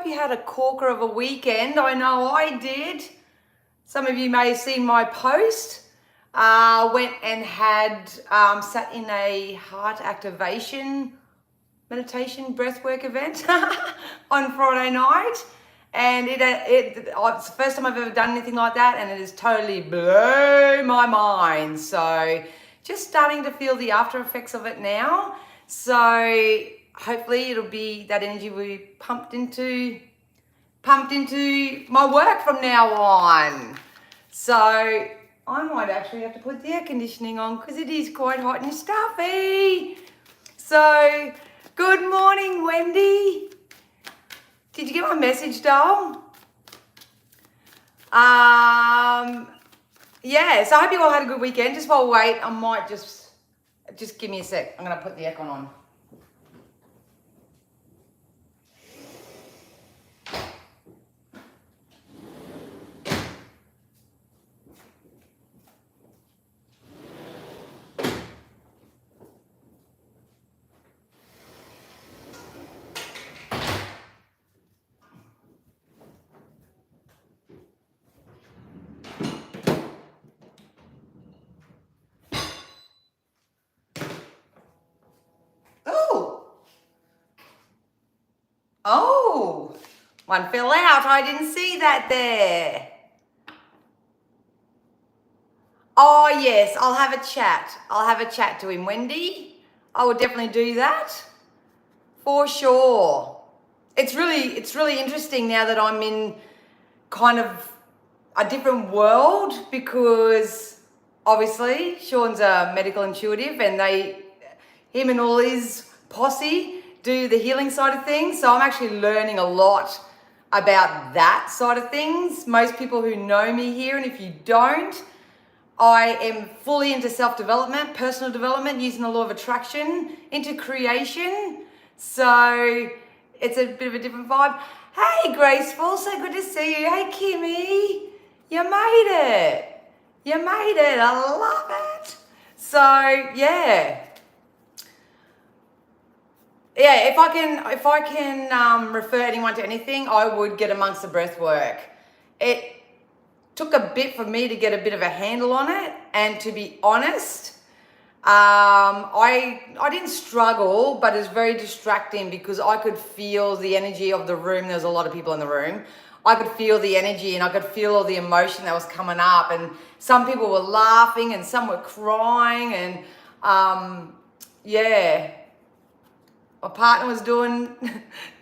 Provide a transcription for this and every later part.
you had a corker of a weekend. I know I did. Some of you may have seen my post. Went and had sat in a heart activation meditation breathwork event on Friday night, and it's the first time I've ever done anything like that, and it has totally blown my mind. So just starting to feel the after effects of it now. So hopefully that energy will be pumped into my work from now on. So I might actually have to put the air conditioning on because it is quite hot and stuffy. So good morning, Wendy. Did you get my message, doll? Yeah, so I hope you all had a good weekend. Just while we wait, I might just give me a sec. I'm going to put the aircon on. Oh, one fell out. I didn't see that there. Oh, yes, I'll have a chat. I'll have a chat to him, Wendy. I will definitely do that for sure. It's really interesting now that I'm in kind of a different world, because obviously Sean's a medical intuitive and him and all his posse do the healing side of things. So I'm actually learning a lot about that side of things. Most people who know me here, and if you don't, I am fully into self-development, personal development, using the law of attraction, into creation. So it's a bit of a different vibe. Hey, Graceful, so good to see you. Hey, Kimmy, you made it. You made it. I love it. So, yeah. Yeah, if I can refer anyone to anything, I would get amongst the breath work. It took a bit for me to get a bit of a handle on it, and to be honest, I didn't struggle, but it's very distracting because I could feel the energy of the room. There was a lot of people in the room. I could feel the energy and I could feel all the emotion that was coming up, and some people were laughing and some were crying, and yeah. My partner was doing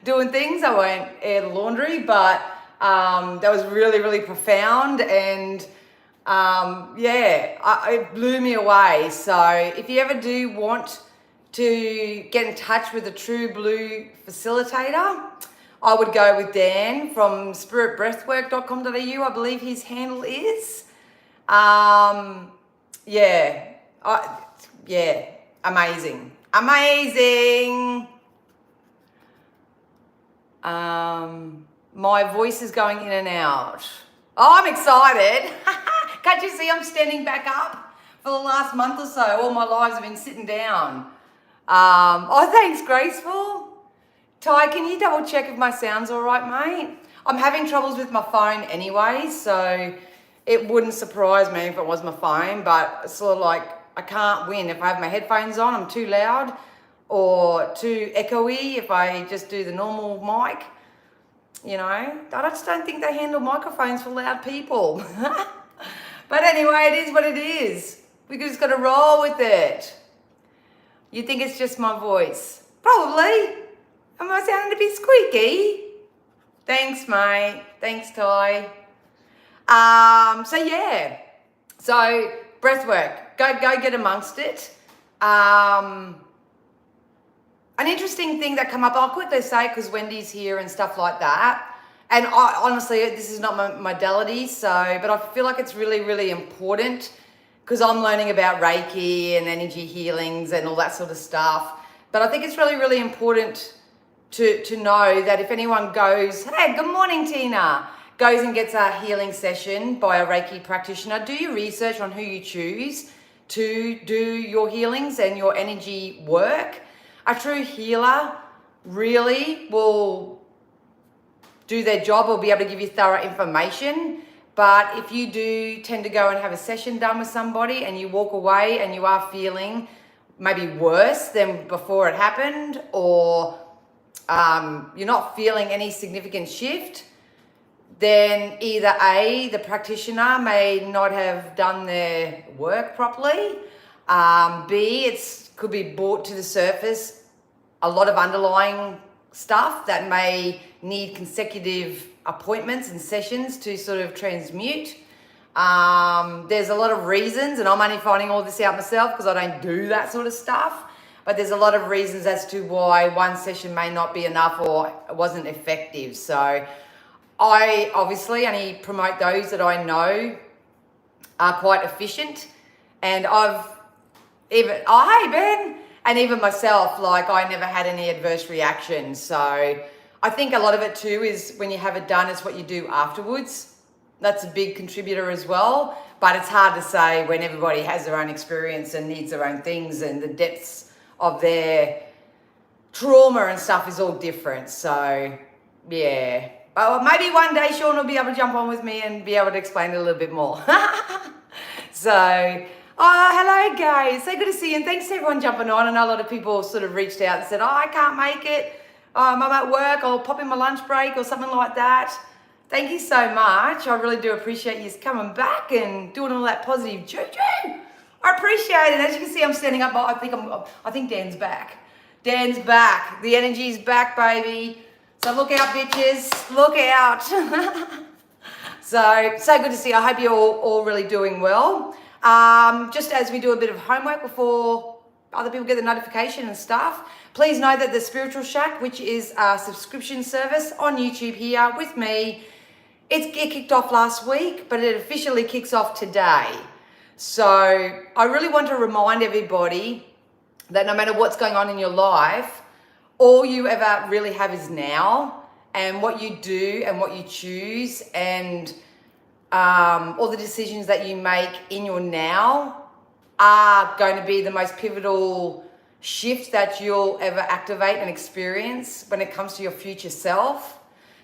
things. I won't air the laundry, but that was really, really profound, and it blew me away. So if you ever do want to get in touch with a true blue facilitator, I would go with Dan from spiritbreathwork.com.au. I believe his handle is. Amazing. My voice is going in and out. Oh, I'm excited. Can't you see I'm standing back up? For the last month or so, all my lives have been sitting down. Thanks, Graceful. Ty, can you double check if my sound's all right, mate? I'm having troubles with my phone anyway, so it wouldn't surprise me if it was my phone, but it's sort of like I can't win. If I have my headphones on, I'm too loud, or too echoey if I just do the normal mic. You know, I just don't think they handle microphones for loud people. But anyway, it is what it is. We just got to roll with it. You think it's just my voice? Probably. Am I sounding a bit squeaky? Thanks, mate. Thanks, Ty. So breath work. Go get amongst it. An interesting thing that come up, I'll quickly say, because Wendy's here and stuff like that. And honestly, this is not my modality, but I feel like it's really, really important, because I'm learning about Reiki and energy healings and all that sort of stuff. But I think it's really, really important to know that if anyone goes, hey, good morning, Tina, goes and gets a healing session by a Reiki practitioner, do your research on who you choose to do your healings and your energy work. A true healer really will do their job or be able to give you thorough information. But if you do tend to go and have a session done with somebody and you walk away and you are feeling maybe worse than before it happened, or you're not feeling any significant shift, then either A, the practitioner may not have done their work properly, B, it could be brought to the surface a lot of underlying stuff that may need consecutive appointments and sessions to sort of transmute. There's a lot of reasons, and I'm only finding all this out myself because I don't do that sort of stuff, but there's a lot of reasons as to why one session may not be enough or wasn't effective. So I obviously only promote those that I know are quite efficient, and hey Ben, and even myself, like I never had any adverse reactions. So I think a lot of it too is when you have it done, it's what you do afterwards. That's a big contributor as well, but it's hard to say when everybody has their own experience and needs their own things, and the depths of their trauma and stuff is all different. So yeah, but maybe one day Sean will be able to jump on with me and be able to explain it a little bit more. So, oh, hello guys, so good to see you, and thanks to everyone jumping on. I know a lot of people sort of reached out and said, oh, I can't make it, I'm at work, I'll pop in my lunch break or something like that. Thank you so much. I really do appreciate you coming back and doing all that positive juju. I appreciate it. As you can see, I'm standing up. I think Dan's back. Dan's back. The energy's back, baby. So look out, bitches. Look out. So good to see you. I hope you're all really doing well. Just as we do a bit of homework before other people get the notification and stuff, please know that the Spiritual Shack, which is a subscription service on YouTube here with me, it kicked off last week, but it officially kicks off today. So I really want to remind everybody that no matter what's going on in your life, all you ever really have is now, and what you do and what you choose, and all the decisions that you make in your now are going to be the most pivotal shift that you'll ever activate and experience when it comes to your future self.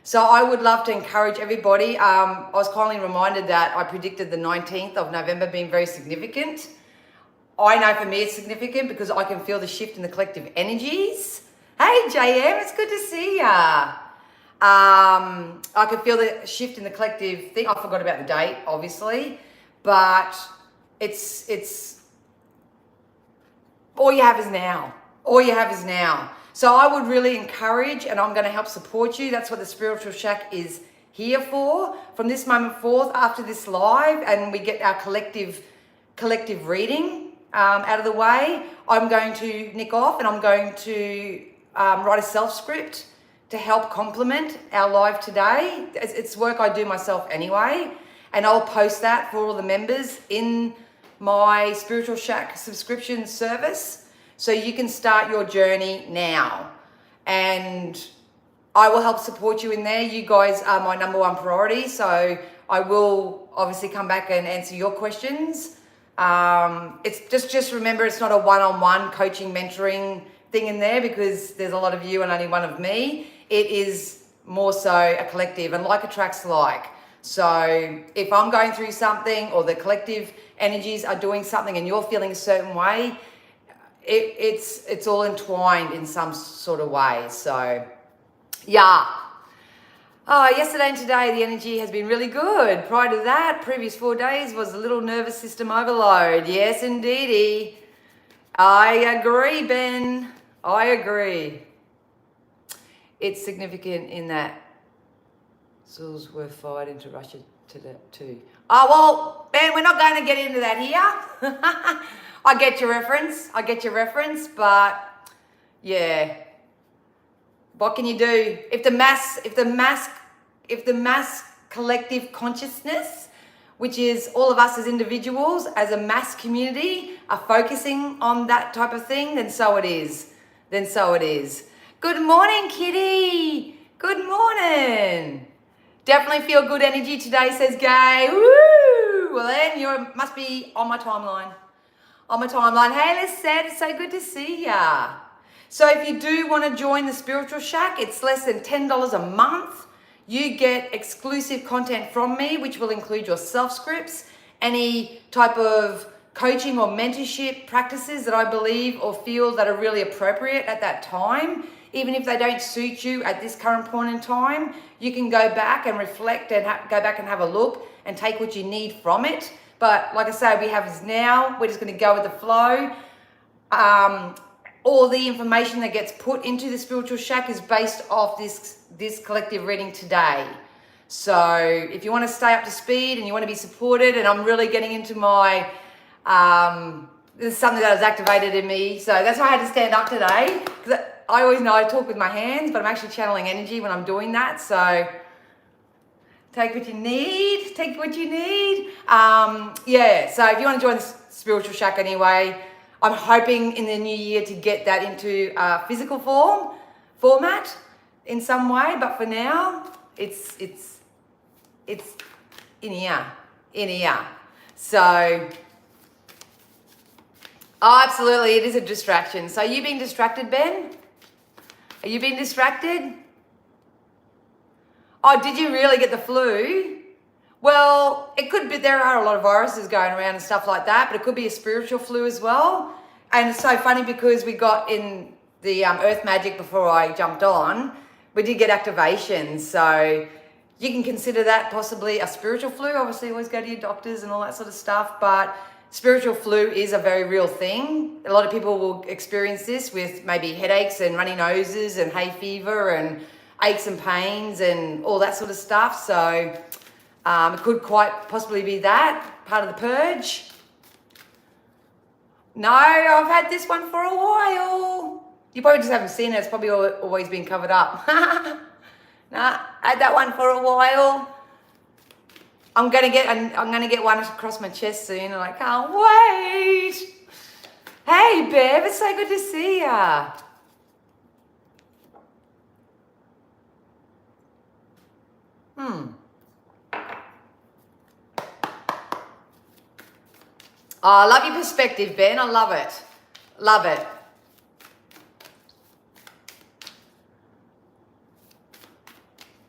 So I would love to encourage everybody. I was kindly reminded that I predicted the 19th of November being very significant. I know for me it's significant because I can feel the shift in the collective energies. Hey JM, it's good to see ya. I can feel the shift in the collective thing. I forgot about the date, obviously, but it's all you have is now. All you have is now. So I would really encourage, and I'm going to help support you. That's what the Spiritual Shack is here for. From this moment forth, after this live, and we get our collective reading out of the way, I'm going to nick off and I'm going to write a self-script to help complement our live today. It's work I do myself anyway, and I'll post that for all the members in my Spiritual Shack subscription service, so you can start your journey now. And I will help support you in there. You guys are my number one priority, so I will obviously come back and answer your questions. It's just remember, it's not a one-on-one coaching, mentoring thing in there, because there's a lot of you and only one of me. It is more so a collective, and like attracts like. So if I'm going through something, or the collective energies are doing something and you're feeling a certain way, it's all entwined in some sort of way. So yeah. Oh, yesterday and today the energy has been really good. Prior to that, previous 4 days was a little nervous system overload. Yes, indeedy. I agree, Ben. I agree. It's significant in that souls were fired into Russia too. Oh, well, Ben, we're not going to get into that here. I get your reference, but yeah. What can you do? If the mass collective consciousness, which is all of us as individuals, as a mass community, are focusing on that type of thing, then so it is. Good morning, Kitty. Good morning. Definitely feel good energy today, says Gay. Woo! Well then, you must be on my timeline. Hey, Lisette, it's so good to see ya. So if you do want to join the Spiritual Shack, it's less than $10 a month. You get exclusive content from me, which will include your self-scripts, any type of coaching or mentorship practices that I believe or feel that are really appropriate at that time. Even if they don't suit you at this current point in time, you can go back and reflect and go back and have a look and take what you need from it. But like I say, we have this now. We're just going to go with the flow. All the information that gets put into the Spiritual Shack is based off this collective reading today. So if you want to stay up to speed and you want to be supported, and I'm really getting into my, this is something that was activated in me. So that's why I had to stand up today. Because I always know I talk with my hands, but I'm actually channeling energy when I'm doing that. So take what you need, take what you need. Yeah, so if you want to join the Spiritual Shack anyway, I'm hoping in the new year to get that into physical format in some way. But for now, it's in here. So, oh, absolutely, it is a distraction. So you being distracted, Ben? Are you being distracted? Oh, did you really get the flu? Well, it could be, there are a lot of viruses going around and stuff like that, but it could be a spiritual flu as well. And it's so funny because we got in the Earth Magic before I jumped on, we did get activations. So you can consider that possibly a spiritual flu. Obviously, always go to your doctors and all that sort of stuff, but spiritual flu is a very real thing. A lot of people will experience this with maybe headaches and runny noses and hay fever and aches and pains and all that sort of stuff. So it could quite possibly be that, part of the purge. No, I've had this one for a while. You probably just haven't seen it. It's probably always been covered up. Nah, I had that one for a while. I'm gonna get one across my chest soon, and I can't wait. Hey, Bev, it's so good to see ya. Oh, I love your perspective, Ben. I love it. Love it.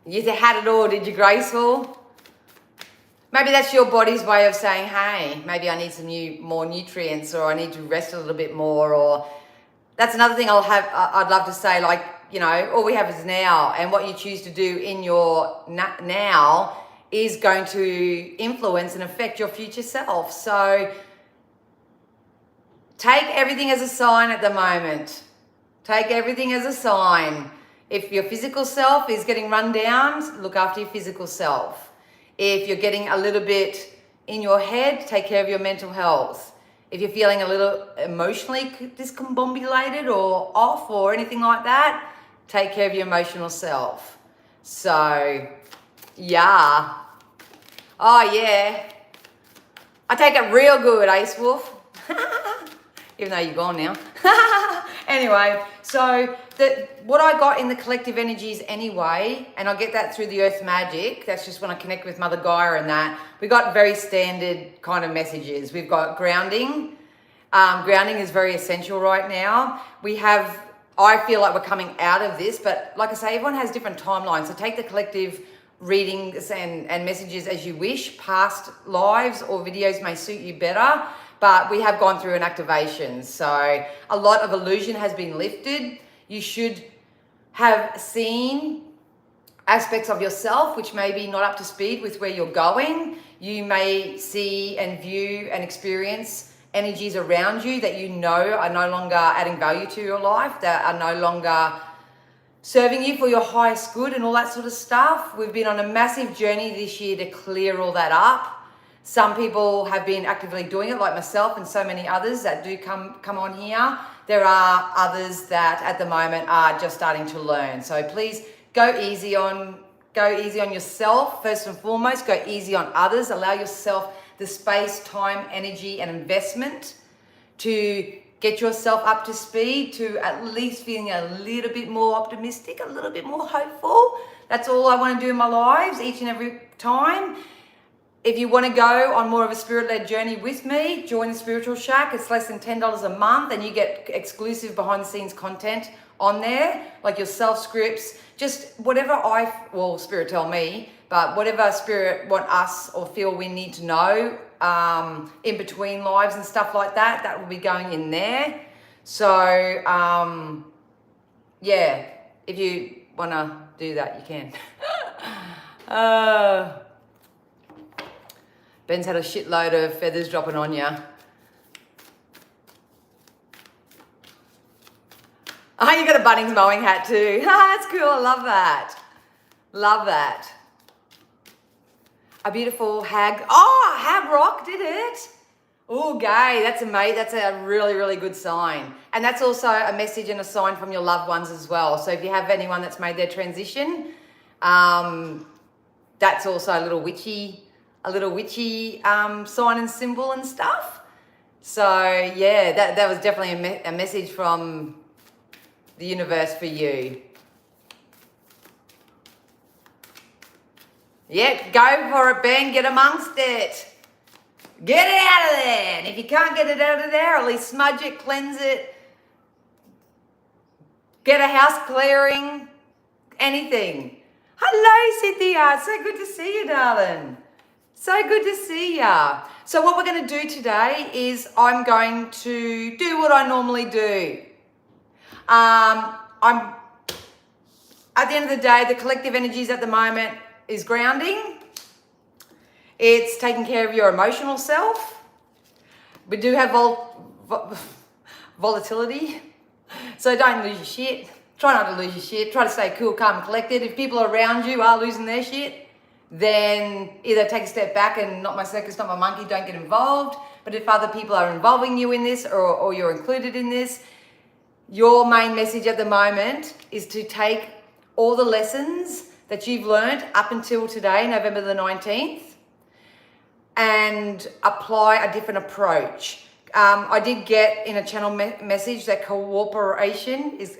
You had it all, did you, Graceful? Maybe that's your body's way of saying, hey, maybe I need some more nutrients, or I need to rest a little bit more, or that's another thing I'd love to say, like, you know, all we have is now, and what you choose to do in your now is going to influence and affect your future self. So take everything as a sign at the moment. Take everything as a sign. If your physical self is getting run down, look after your physical self. If you're getting a little bit in your head, take care of your mental health. If you're feeling a little emotionally discombobulated or off or anything like that, take care of your emotional self. So, yeah. Oh, yeah. I take it real good, Ace Wolf. Even though you're gone now. Anyway, so what I got in the collective energies anyway, and I get that through the Earth Magic, that's just when I connect with Mother Gaia and that, we got very standard kind of messages. We've got grounding. Grounding is very essential right now. I feel like we're coming out of this, but like I say, everyone has different timelines. So take the collective readings and messages as you wish. Past lives or videos may suit you better, but we have gone through an activation. So a lot of illusion has been lifted. You should have seen aspects of yourself which may be not up to speed with where you're going. You may see and view and experience energies around you that you know are no longer adding value to your life, that are no longer serving you for your highest good and all that sort of stuff. We've been on a massive journey this year to clear all that up. Some people have been actively doing it, like myself and so many others that do come on here. There are others that at the moment are just starting to learn. So please go easy on yourself first and foremost. Go easy on others. Allow yourself the space, time, energy, and investment to get yourself up to speed, to at least feeling a little bit more optimistic, a little bit more hopeful. That's all I want to do in my lives each and every time. If you want to go on more of a spirit-led journey with me, join the Spiritual Shack. It's less than $10 a month, and you get exclusive behind-the-scenes content on there, like your self scripts, just whatever Spirit tell me, but whatever Spirit want us or feel we need to know in between lives and stuff like that, that will be going in there. So, yeah, if you want to do that, you can. Ben's had a shitload of feathers dropping on you. Oh, you got a Bunnings mowing hat too. That's cool. I love that. Love that. A beautiful hag. Oh, hag rock did it. Oh, gay. That's amazing. That's a really, really good sign. And that's also a message and a sign from your loved ones as well. So if you have anyone that's made their transition, that's also a little witchy sign and symbol and stuff. So yeah, that was definitely a message from the universe for you. Yeah, go for it, Ben. Get amongst it. Get it out of there. And if you can't get it out of there, at least smudge it, cleanse it, get a house clearing, anything. Hello, Cynthia. So good to see you, darling. So good to see ya. So what we're going to do today is I'm going to do what I normally do. I'm at the end of the day, the collective energies at the moment is grounding. It's taking care of your emotional self. We do have volatility, so don't lose your shit. Try not to lose your shit. Try to stay cool, calm, and collected. If people around you are losing their shit, then either take a step back and not my circus, not my monkey, don't get involved. But if other people are involving you in this or you're included in this, your main message at the moment is to take all the lessons that you've learned up until today, November the 19th, and apply a different approach. I did get in a channel message that cooperation is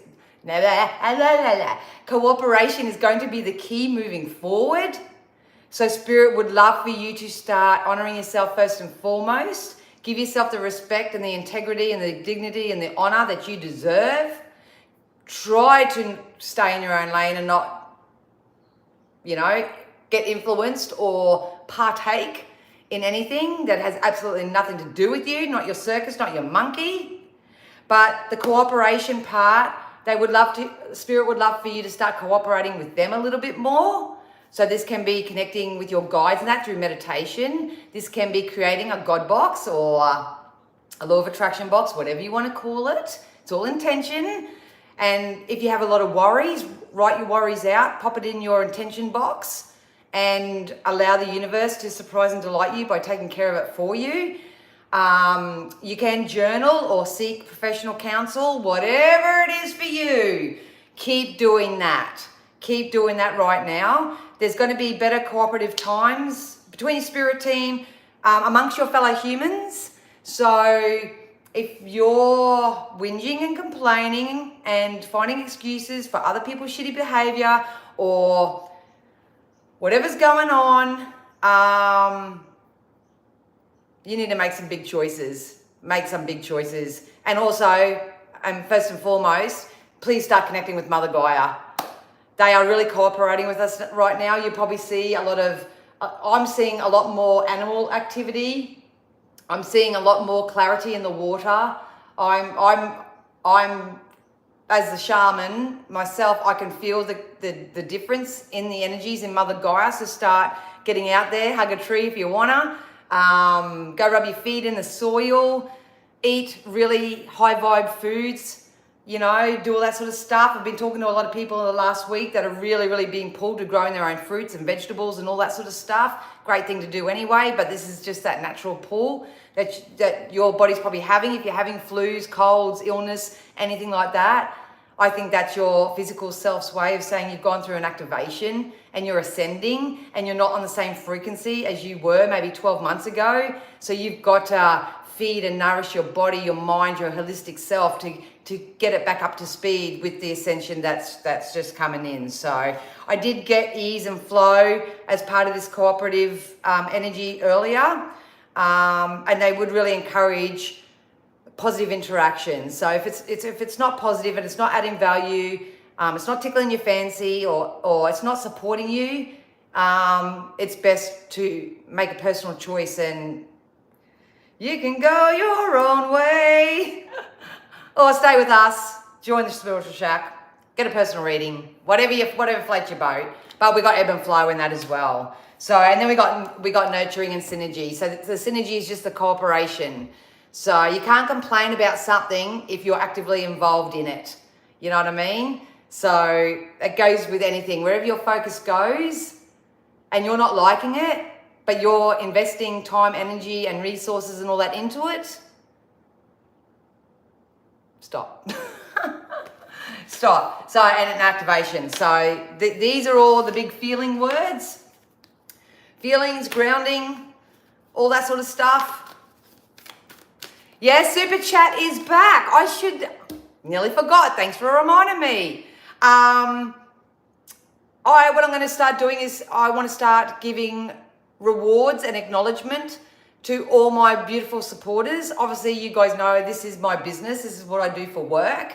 going to be the key moving forward. So Spirit would love for you to start honoring yourself first and foremost. Give yourself the respect and the integrity and the dignity and the honor that you deserve. Try to stay in your own lane and not, get influenced or partake in anything that has absolutely nothing to do with you, not your circus, not your monkey. But the cooperation part, Spirit would love for you to start cooperating with them a little bit more. So this can be connecting with your guides and that through meditation. This can be creating a God box or a law of attraction box, whatever you want to call it. It's all intention. And if you have a lot of worries, write your worries out, pop it in your intention box, and allow the universe to surprise and delight you by taking care of it for you. You can journal or seek professional counsel, whatever it is for you. Keep doing that. Keep doing that right now. There's going to be better cooperative times between your spirit team, amongst your fellow humans. So if you're whinging and complaining and finding excuses for other people's shitty behavior or whatever's going on, you need to make some big choices. Make some big choices. And also, first and foremost, please start connecting with Mother Gaia. They are really cooperating with us right now. You probably see I'm seeing a lot more animal activity. I'm seeing a lot more clarity in the water. I'm as the shaman myself, I can feel the difference in the energies in Mother Gaia. So start getting out there, hug a tree if you wanna. Go rub your feet in the soil, eat really high vibe foods, do all that sort of stuff. I've been talking to a lot of people in the last week that are really, really being pulled to growing their own fruits and vegetables and all that sort of stuff. Great thing to do anyway, but this is just that natural pull that your body's probably having. If you're having flus, colds, illness, anything like that, I think that's your physical self's way of saying you've gone through an activation and you're ascending and you're not on the same frequency as you were maybe 12 months ago. So you've got to feed and nourish your body, your mind, your holistic self to get it back up to speed with the ascension that's just coming in. So I did get ease and flow as part of this cooperative energy earlier. And they would really encourage positive interactions. So if it's not positive and it's not adding value, it's not tickling your fancy, or it's not supporting you, it's best to make a personal choice, and you can go your own way, or stay with us, join the Spiritual Shack, get a personal reading, whatever floats your boat. But we got ebb and flow in that as well. So, and then we got nurturing and synergy. So the synergy is just the cooperation. So you can't complain about something if you're actively involved in it. You know what I mean? So it goes with anything. Wherever your focus goes and you're not liking it, but you're investing time, energy, and resources and all that into it, stop. Stop. So, and an activation. So these are all the big feeling words. Feelings, grounding, all that sort of stuff. Yeah, Super Chat is back. I should, nearly forgot. Thanks for reminding me. What I'm going to start doing is I want to start giving rewards and acknowledgement to all my beautiful supporters. Obviously, you guys know this is my business. This is what I do for work.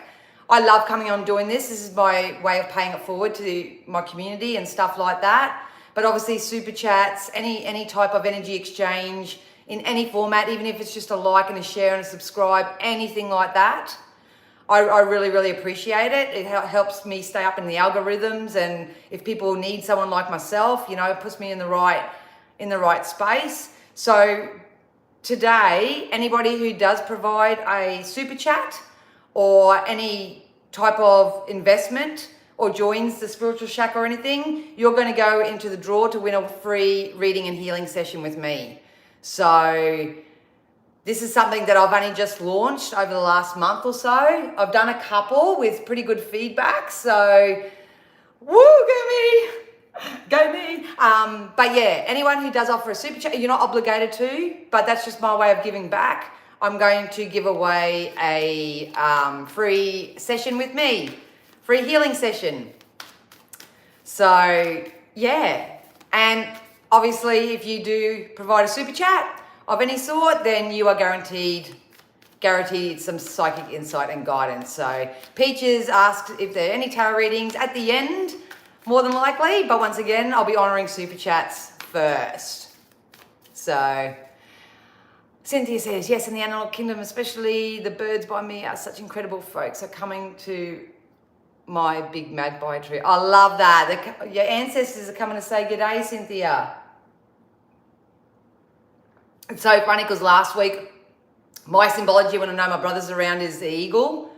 I love coming on doing this. This is my way of paying it forward to my community and stuff like that. But obviously super chats, any type of energy exchange in any format, even if it's just a like and a share and a subscribe, anything like that, I really, really appreciate it. It helps me stay up in the algorithms, and if people need someone like myself, you know, it puts me in the right space. So today, anybody who does provide a super chat or any type of investment or joins the Spiritual Shack or anything, you're going to go into the draw to win a free reading and healing session with me. So this is something that I've only just launched over the last month or so. I've done a couple with pretty good feedback. So, woo, go me. But yeah, anyone who does offer a super chat, you're not obligated to, but that's just my way of giving back. I'm going to give away a free session with me. Free healing session. So yeah, and obviously if you do provide a super chat of any sort, then you are guaranteed some psychic insight and guidance. So Peaches asked if there are any tarot readings at the end, more than likely, but once again, I'll be honouring super chats first. So Cynthia says, yes, in the animal kingdom, especially the birds by me are such incredible folks. Are coming to my big magpie tree. I love that. Your ancestors are coming to say good day, Cynthia. It's so funny because last week, my symbology when I know my brother's around is the eagle.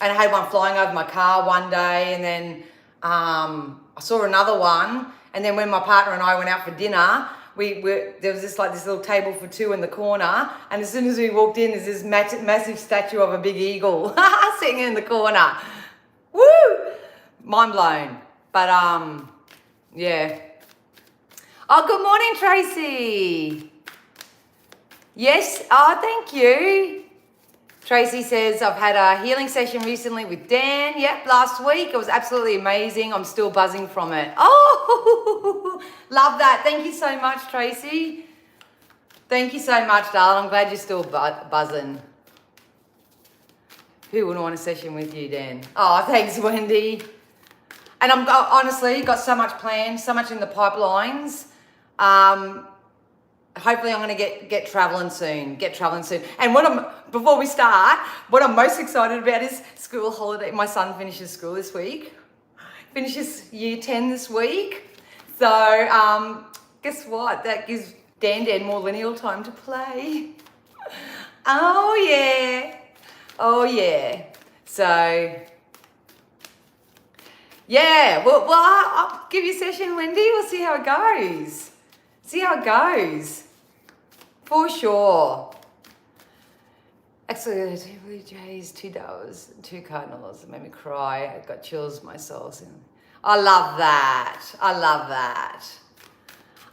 And I had one flying over my car one day, and then I saw another one. And then when my partner and I went out for dinner, there was this little table for two in the corner, and as soon as we walked in, there's this massive statue of a big eagle sitting in the corner. Woo! Mind blown. But yeah. Oh, good morning, Tracy. Yes. Oh, thank you. Tracy says, I've had a healing session recently with Dan. Yep, last week. It was absolutely amazing. I'm still buzzing from it. Oh, love that. Thank you so much, Tracy. Thank you so much, darling. I'm glad you're still buzzing. Who wouldn't want a session with you, Dan? Oh, thanks, Wendy. And I'm honestly got so much planned, so much in the pipelines. Hopefully I'm going to get traveling soon. And before we start, what I'm most excited about is school holiday. My son finishes school this week. Finishes year 10 this week. So guess what? That gives Dan more lineal time to play. Oh yeah. So yeah, well I'll give you a session, Wendy. We'll see how it goes. For sure. Actually, 2 blue jays, 2 doves, 2 cardinals. It made me cry. I got chills in my soul. I love that.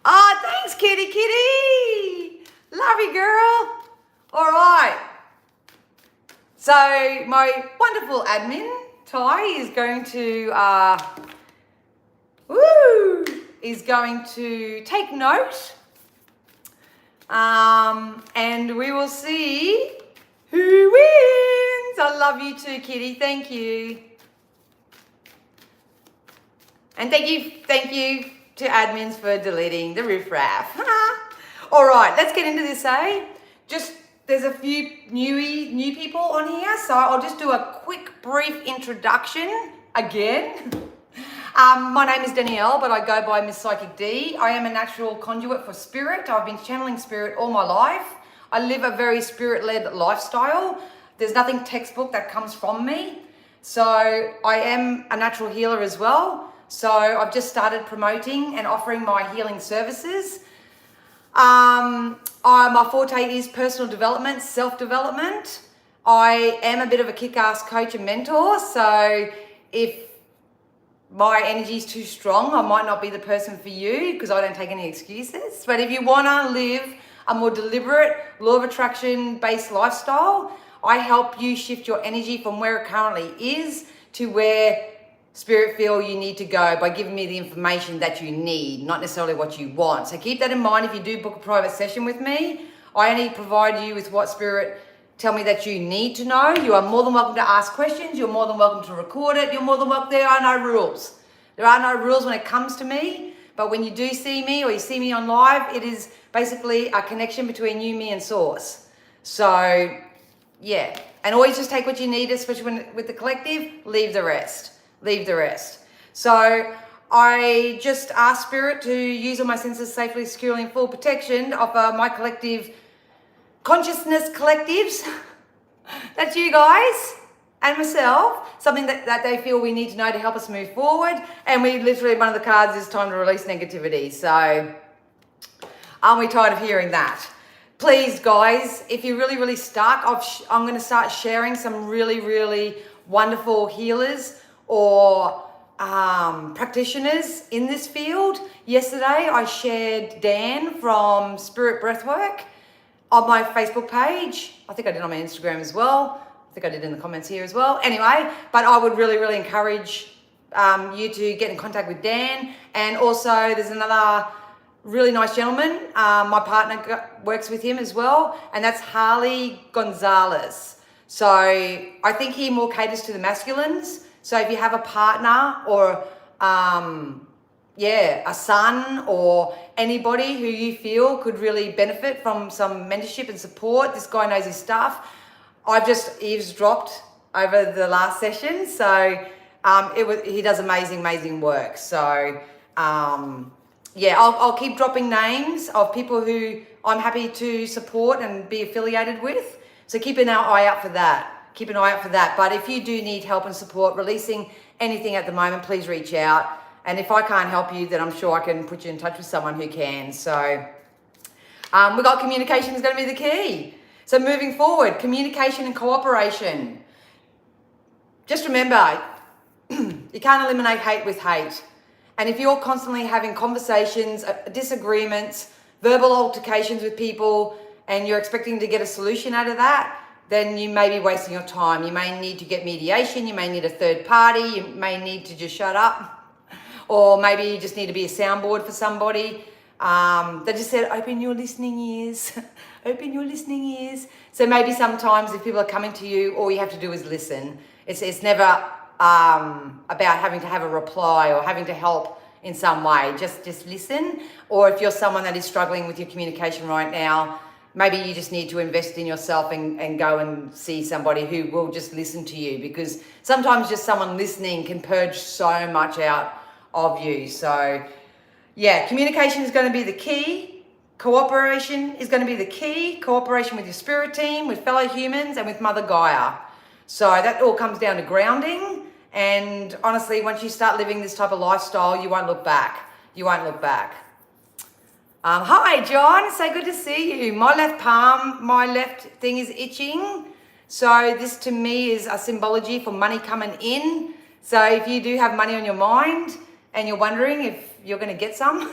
Oh, thanks, kitty. Love you, girl. All right. So my wonderful admin, Ty, is going to take note. And we will see Who wins? I love you too, Kitty. Thank you. And thank you to admins for deleting the riffraff. All right, let's get into this, eh? There's a few new people on here, so I'll just do a quick, brief introduction again. My name is Danielle, but I go by Miss Psychic D. I am a natural conduit for spirit. I've been channeling spirit all my life. I live a very spirit-led lifestyle. There's nothing textbook that comes from me. So I am a natural healer as well. So I've just started promoting and offering my healing services. My forte is personal development, self-development. I am a bit of a kick-ass coach and mentor. So if my energy is too strong, I might not be the person for you because I don't take any excuses. But if you want to live a more deliberate, law of attraction based lifestyle, I help you shift your energy from where it currently is to where spirit feel you need to go by giving me the information that you need, not necessarily what you want. So keep that in mind if you do book a private session with me. I only provide you with what spirit tell me that you need to know. You are more than welcome to ask questions. You're more than welcome to record it. You're more than welcome. There are no rules. There are no rules when it comes to me. But when you do see me or you see me on live, it is basically a connection between you, me, and source. So, yeah. And always just take what you need, especially with the collective. Leave the rest. Leave the rest. So I just ask spirit to use all my senses safely, securely, and full protection of my collective consciousness collectives. That's you guys and myself. Something that they feel we need to know to help us move forward. And we literally, one of the cards is time to release negativity. So aren't we tired of hearing that? Please, guys, if you're really, really stuck, I'm going to start sharing some really, really wonderful healers or practitioners in this field. Yesterday, I shared Dan from Spirit Breathwork on my Facebook page. I think I did on my Instagram as well. I think I did in the comments here as well. Anyway, but I would really, really encourage you to get in contact with Dan. And also, there's another really nice gentleman. My partner works with him as well, and that's Harley Gonzalez. So I think he more caters to the masculines. So if you have a partner or, a son or anybody who you feel could really benefit from some mentorship and support, this guy knows his stuff. I've just eavesdropped over the last session. So he does amazing work. So I'll keep dropping names of people who I'm happy to support and be affiliated with. So keep an eye out for that. Keep an eye out for that. But if you do need help and support releasing anything at the moment, please reach out. And if I can't help you, then I'm sure I can put you in touch with someone who can. So we got communication is going to be the key. So moving forward, communication and cooperation. Just remember, you can't eliminate hate with hate. And if you're constantly having conversations, disagreements, verbal altercations with people, and you're expecting to get a solution out of that, then you may be wasting your time. You may need to get mediation. You may need a third party. You may need to just shut up. Or maybe you just need to be a soundboard for somebody. They just said, open your listening ears. Open your listening ears. So maybe sometimes if people are coming to you, all you have to do is listen. It's never about having to have a reply or having to help in some way. Just listen. Or if you're someone that is struggling with your communication right now, maybe you just need to invest in yourself and go and see somebody who will just listen to you, because sometimes just someone listening can purge so much out of you. So yeah, communication is going to be the key. Cooperation is going to be the key. Cooperation with your spirit team, with fellow humans, and with Mother Gaia. So that all comes down to grounding. And honestly, once you start living this type of lifestyle, you won't look back. You won't look back. Hi, John. So good to see you. My left thing is itching. So this to me is a symbology for money coming in. So if you do have money on your mind and you're wondering if you're going to get some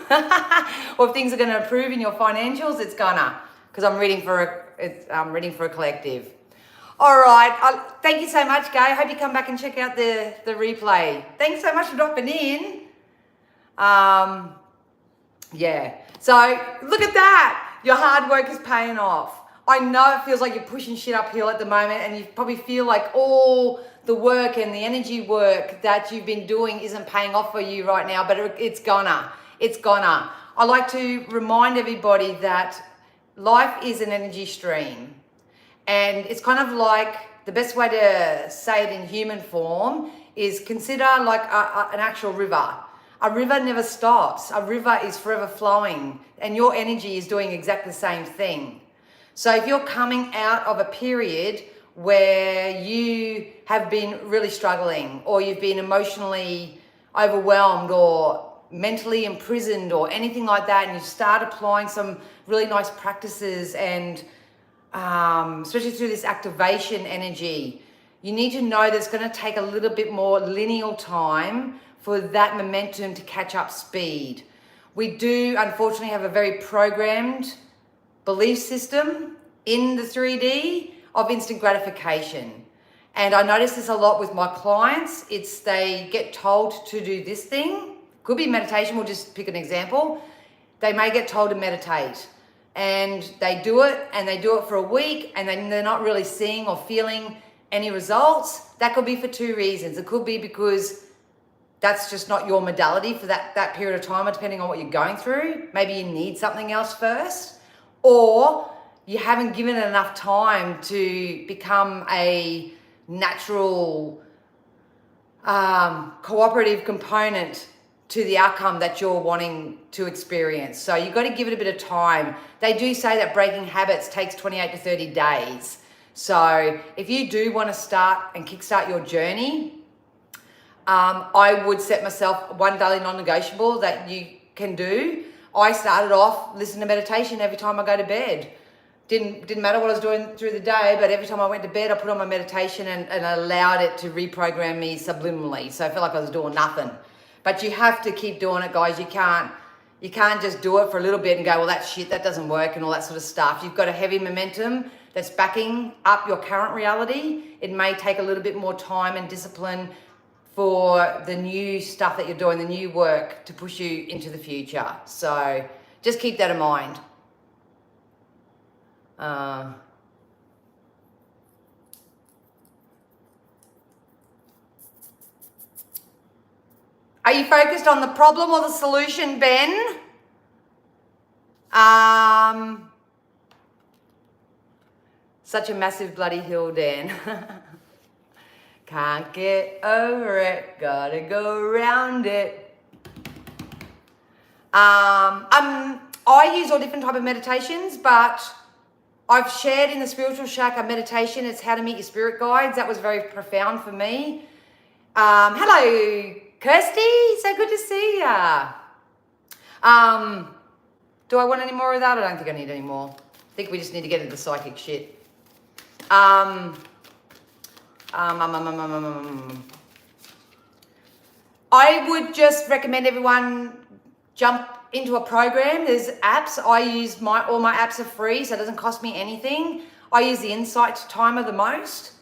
or if things are going to improve in your financials, it's gonna, because I'm reading for a collective. All right. Thank you so much, Gay. I hope you come back and check out the replay. Thanks so much for dropping in. Yeah. So look at that. Your hard work is paying off. I know it feels like you're pushing shit uphill at the moment, and you probably feel like all the work and the energy work that you've been doing isn't paying off for you right now, but it's gonna. I like to remind everybody that life is an energy stream, and it's kind of like, the best way to say it in human form is consider like an actual river. A river never stops. A river is forever flowing, and your energy is doing exactly the same thing. So if you're coming out of a period where you have been really struggling, or you've been emotionally overwhelmed, or mentally imprisoned, or anything like that, and you start applying some really nice practices, and especially through this activation energy, you need to know that it's going to take a little bit more lineal time for that momentum to catch up speed. We do unfortunately have a very programmed belief system in the 3D of instant gratification. And I notice this a lot with my clients. It's they get told to do this thing. Could be meditation, we'll just pick an example. They may get told to meditate, and they do it, and they do it for a week, and then they're not really seeing or feeling any results. That could be for two reasons. It could be because that's just not your modality for that period of time, depending on what you're going through. Maybe you need something else first, or you haven't given it enough time to become a natural cooperative component to the outcome that you're wanting to experience. So you've got to give it a bit of time. They do say that breaking habits takes 28 to 30 days. So if you do want to start and kickstart your journey, I would set myself one daily non-negotiable that you can do. I started off listening to meditation every time I go to bed. Didn't matter what I was doing through the day, but every time I went to bed, I put on my meditation and allowed it to reprogram me subliminally. So I felt like I was doing nothing. But you have to keep doing it, guys. You can't just do it for a little bit and go, well, that's shit, that doesn't work, and all that sort of stuff. You've got a heavy momentum that's backing up your current reality. It may take a little bit more time and discipline for the new stuff that you're doing, the new work, to push you into the future. So just keep that in mind. Are you focused on the problem or the solution, Ben? Such a massive bloody hill, Dan. Can't get over it, gotta go around it. I use all different type of meditations, but I've shared in the Spiritual Shack a meditation. It's how to meet your spirit guides. That was very profound for me. Hello, Kirsty, so good to see ya. Do I want any more of that? I don't think I need any more. I think we just need to get into the psychic shit. I would just recommend everyone jump into a program. There's apps. I use all my apps are free, so it doesn't cost me anything. I use the Insight Timer the most.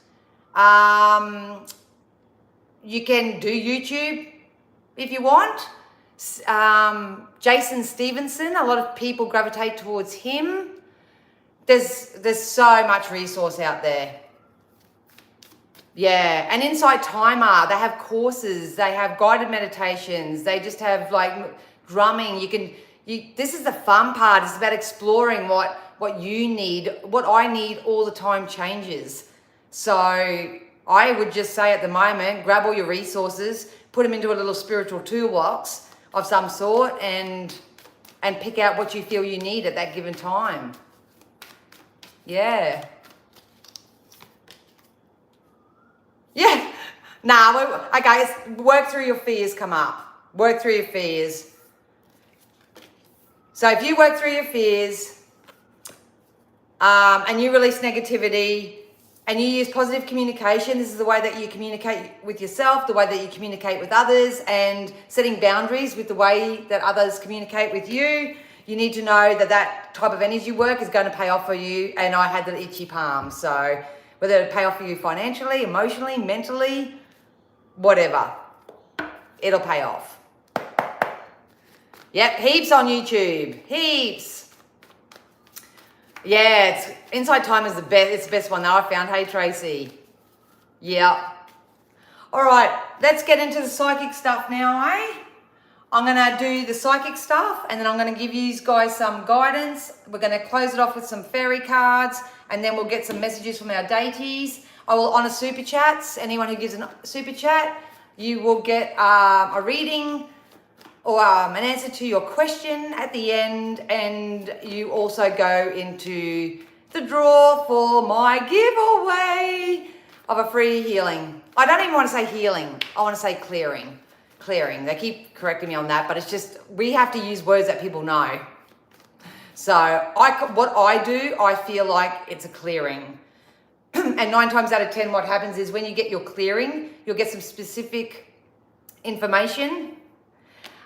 You can do YouTube if you want. Jason Stevenson, a lot of people gravitate towards him. There's so much resource out there. Yeah, and Insight Timer, they have courses, they have guided meditations, they just have like drumming. This is the fun part. It's about exploring what you need. What I need all the time changes. So I would just say at the moment, grab all your resources, put them into a little spiritual toolbox of some sort, and pick out what you feel you need at that given time. Yeah. Yeah. Nah, okay, work through your fears come up. Work through your fears. So if you work through your fears, and you release negativity, and you use positive communication, this is the way that you communicate with yourself, the way that you communicate with others, and setting boundaries with the way that others communicate with you. You need to know that type of energy work is going to pay off for you. And I had the itchy palm. So whether it pay off for you financially, emotionally, mentally, whatever, it'll pay off. Yep, heaps on YouTube, heaps. Yeah, it's Inside Time is the best. It's the best one that I found. Hey, Tracy. Yeah. All right, let's get into the psychic stuff now, eh? I'm going to do the psychic stuff, and then I'm going to give you guys some guidance. We're going to close it off with some fairy cards, and then we'll get some messages from our deities. I will honour super chats. Anyone who gives a super chat, you will get a reading or an answer to your question at the end, and you also go into the draw for my giveaway of a free healing. I don't even want to say healing. I want to say clearing. Clearing. They keep correcting me on that, but it's just, we have to use words that people know. So what I do, I feel like it's a clearing. And 9 times out of 10, what happens is when you get your clearing, you'll get some specific information.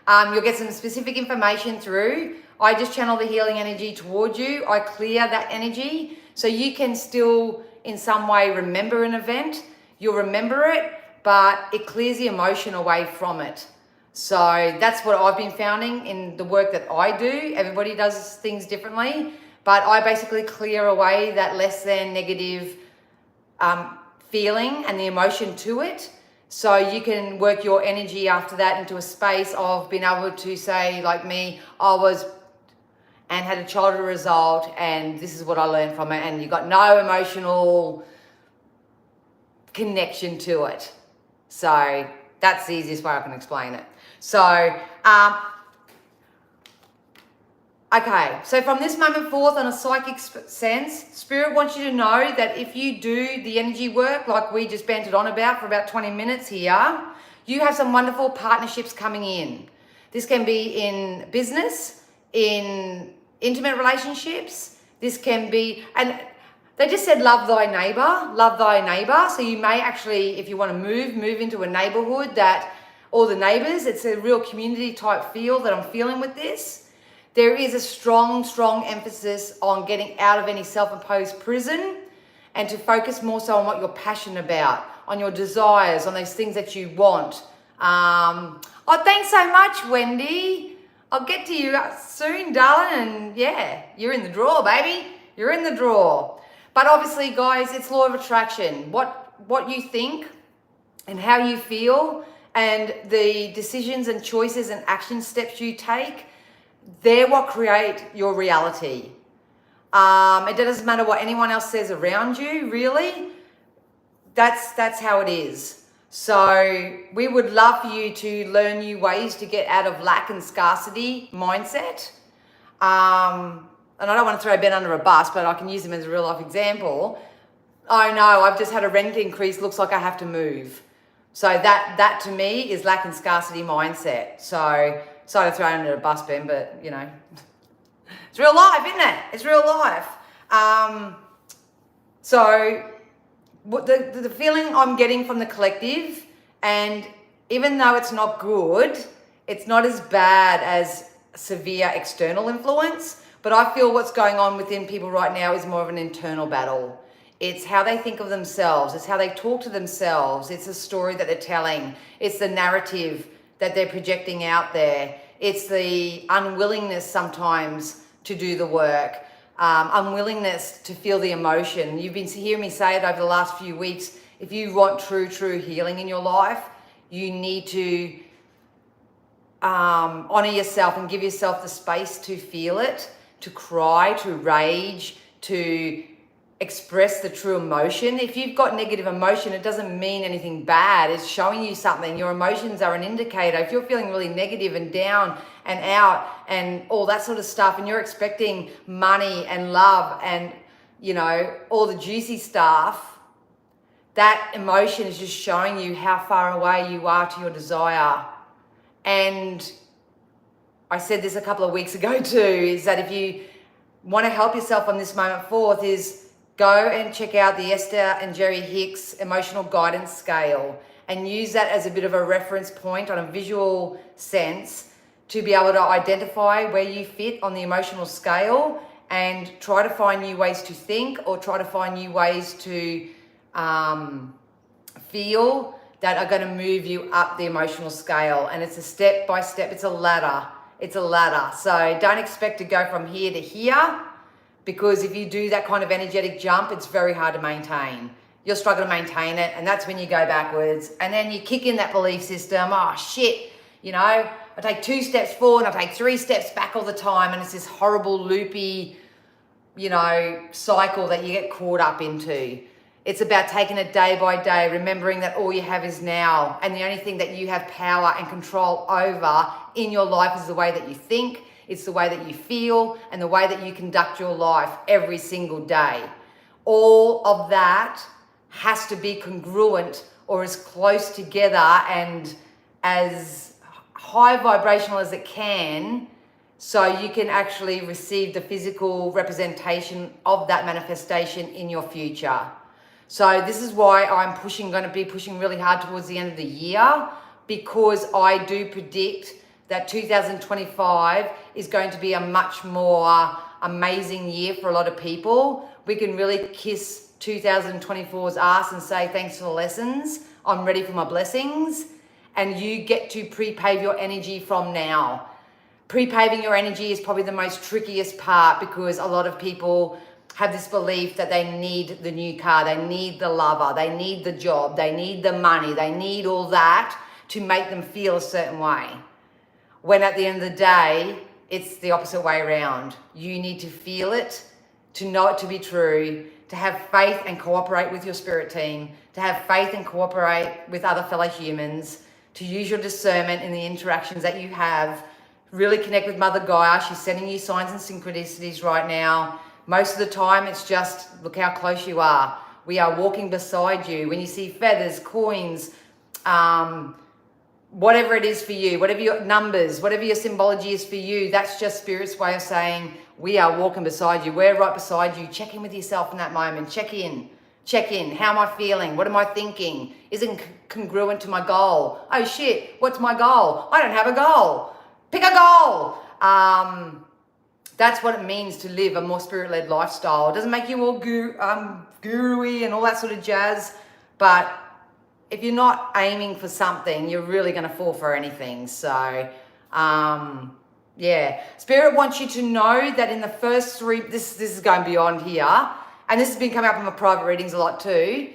You'll get some specific information through. I just channel the healing energy towards you. I clear that energy so you can still in some way remember an event. You'll remember it, but it clears the emotion away from it. So that's what I've been finding in the work that I do. Everybody does things differently, but I basically clear away that less than negative feeling and the emotion to it. So you can work your energy after that into a space of being able to say, like me, I was and had a childhood result, and this is what I learned from it, and you got no emotional connection to it. So that's the easiest way I can explain it. So, okay, so from this moment forth, on a psychic sense, Spirit wants you to know that if you do the energy work like we just bantered on about for about 20 minutes here, you have some wonderful partnerships coming in. This can be in business, in intimate relationships. This can be, and they just said love thy neighbor, love thy neighbor. So you may actually, if you want to move into a neighborhood that all the neighbors, it's a real community type feel that I'm feeling with this. There is a strong emphasis on getting out of any self-imposed prison and to focus more so on what you're passionate about, on your desires, on those things that you want. Oh, thanks so much, Wendy. I'll get to you soon, darling. And yeah, you're in the draw, baby. You're in the draw. But obviously, guys, it's law of attraction. What you think and how you feel and the decisions and choices and action steps you take, they're what create your reality. It doesn't matter what anyone else says around you, really. That's how it is. So we would love for you to learn new ways to get out of lack and scarcity mindset. And I don't want to throw Ben under a bus, but I can use him as a real life example. Oh no, I've just had a rent increase, looks like I have to move. So that to me is lack and scarcity mindset. So sorry to throw you under a bus, Ben, but you know, it's real life, isn't it? It's real life. So what the feeling I'm getting from the collective, and even though it's not good, it's not as bad as severe external influence, but I feel what's going on within people right now is more of an internal battle. It's how they think of themselves. It's how they talk to themselves. It's the story that they're telling. It's the narrative that they're projecting out there. It's the unwillingness sometimes to do the work, unwillingness to feel the emotion. You've been hearing me say it over the last few weeks. If you want true healing in your life, you need to honor yourself and give yourself the space to feel it, to cry, to rage, to express the true emotion. If you've got negative emotion, it doesn't mean anything bad. It's showing you something. Your emotions are an indicator. If you're feeling really negative and down and out and all that sort of stuff, and you're expecting money and love and, you know, all the juicy stuff, that emotion is just showing you how far away you are to your desire. And I said this a couple of weeks ago too, is that if you want to help yourself on this moment forth, is go and check out the Esther and Jerry Hicks emotional guidance scale and use that as a bit of a reference point on a visual sense to be able to identify where you fit on the emotional scale and try to find new ways to think or try to find new ways to feel that are going to move you up the emotional scale. And it's a step by step, it's a ladder. It's a ladder. So don't expect to go from here to here. because if you do that kind of energetic jump, it's very hard to maintain. You'll struggle to maintain it, and that's when you go backwards. And then you kick in that belief system, oh shit, you know, I take 2 steps forward and I take 3 steps back all the time, and it's this horrible loopy, you know, cycle that you get caught up into. It's about taking it day by day, remembering that all you have is now, and the only thing that you have power and control over in your life is the way that you think, it's the way that you feel, and the way that you conduct your life every single day. All of that has to be congruent or as close together and as high vibrational as it can, so you can actually receive the physical representation of that manifestation in your future. So this is why I'm going to be pushing really hard towards the end of the year, because I do predict that 2025 is going to be a much more amazing year for a lot of people. We can really kiss 2024's ass and say, thanks for the lessons, I'm ready for my blessings. And you get to pre-pave your energy from now. Pre-paving your energy is probably the most trickiest part, because a lot of people have this belief that they need the new car, they need the lover, they need the job, they need the money, they need all that to make them feel a certain way. When at the end of the day, it's the opposite way around. You need to feel it, to know it to be true, to have faith and cooperate with your spirit team, to have faith and cooperate with other fellow humans, to use your discernment in the interactions that you have, really connect with Mother Gaia. She's sending you signs and synchronicities right now. Most of the time, it's just, look how close you are. We are walking beside you. When you see feathers, coins, whatever it is for you, whatever your numbers, whatever your symbology is for you, that's just Spirit's way of saying, we are walking beside you. We're right beside you. Check in with yourself in that moment. Check in. Check in. How am I feeling? What am I thinking? Is it congruent to my goal? Oh shit, what's my goal? I don't have a goal. Pick a goal. That's what it means to live a more spirit-led lifestyle. It doesn't make you all guru-y and all that sort of jazz, but if you're not aiming for something, you're really going to fall for anything. So, yeah. Spirit wants you to know that in the first 3, this is going beyond here, and this has been coming up in my private readings a lot too.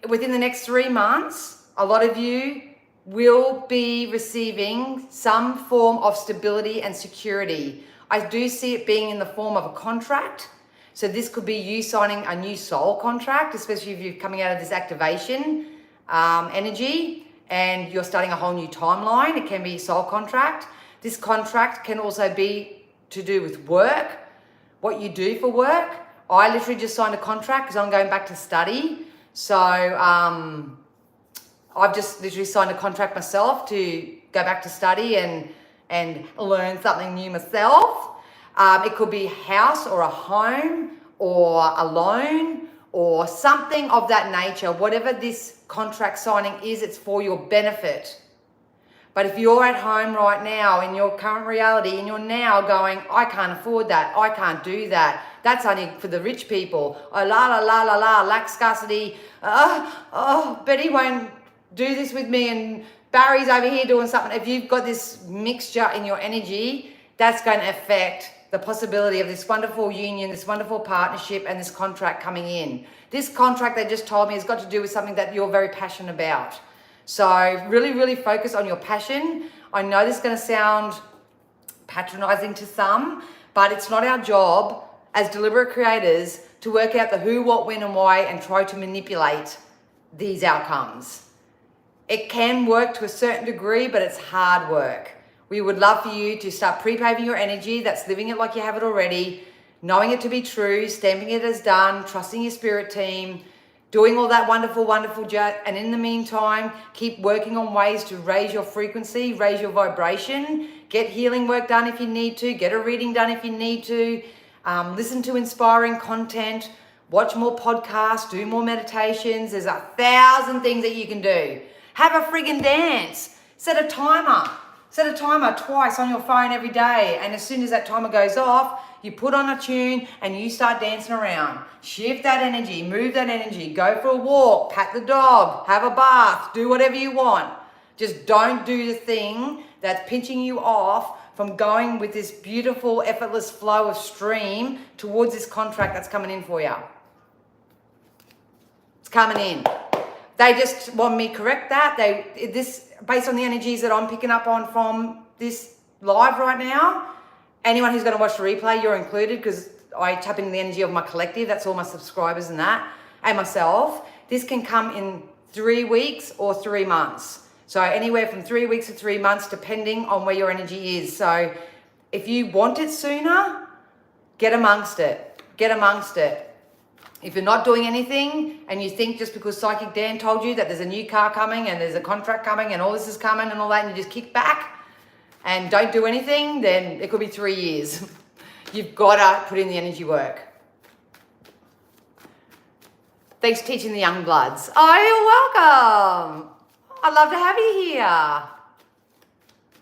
Within the next 3 months, a lot of you will be receiving some form of stability and security. I do see it being in the form of a contract. So this could be you signing a new soul contract, especially if you're coming out of this activation energy and you're starting a whole new timeline. It can be a soul contract. This contract can also be to do with work, what you do for work. I literally just signed a contract because I'm going back to study. So I've just literally signed a contract myself to go back to study and learn something new myself. It could be a house or a home or a loan or something of that nature. Whatever this contract signing is, it's for your benefit. But if you're at home right now in your current reality and you're now going, I can't afford that, I can't do that, that's only for the rich people, oh, lack scarcity, Betty won't do this with me and Barry's over here doing something. If you've got this mixture in your energy, that's going to affect the possibility of this wonderful union, this wonderful partnership, and this contract coming in. This contract they just told me has got to do with something that you're very passionate about. So really, really focus on your passion. I know this is going to sound patronizing to some, but it's not our job as deliberate creators to work out the who, what, when, and why and try to manipulate these outcomes. It can work to a certain degree, but it's hard work. We would love for you to start pre-paving your energy. That's living it like you have it already, knowing it to be true, stamping it as done, trusting your spirit team, doing all that wonderful, wonderful jazz. And in the meantime, keep working on ways to raise your frequency, raise your vibration, get healing work done if you need to, get a reading done if you need to, listen to inspiring content, watch more podcasts, do more meditations. There's 1,000 things that you can do. Have a friggin' dance. Set a timer. Set a timer twice on your phone every day. And as soon as that timer goes off, you put on a tune and you start dancing around. Shift that energy, move that energy, go for a walk, pat the dog, have a bath, do whatever you want. Just don't do the thing that's pinching you off from going with this beautiful, effortless flow of stream towards this contract that's coming in for you. It's coming in. They just want me to correct that. This based on the energies that I'm picking up on from this live right now. Anyone who's going to watch the replay, you're included, because I tap into the energy of my collective. That's all my subscribers and that, and myself. This can come in 3 weeks or 3 months. So anywhere from 3 weeks to 3 months, depending on where your energy is. So if you want it sooner, get amongst it. Get amongst it. If you're not doing anything and you think just because Psychic Dan told you that there's a new car coming and there's a contract coming and all this is coming and all that, and you just kick back and don't do anything, then it could be 3 years. You've got to put in the energy work. Thanks for teaching the young bloods. Oh, you're welcome. I'd love to have you here.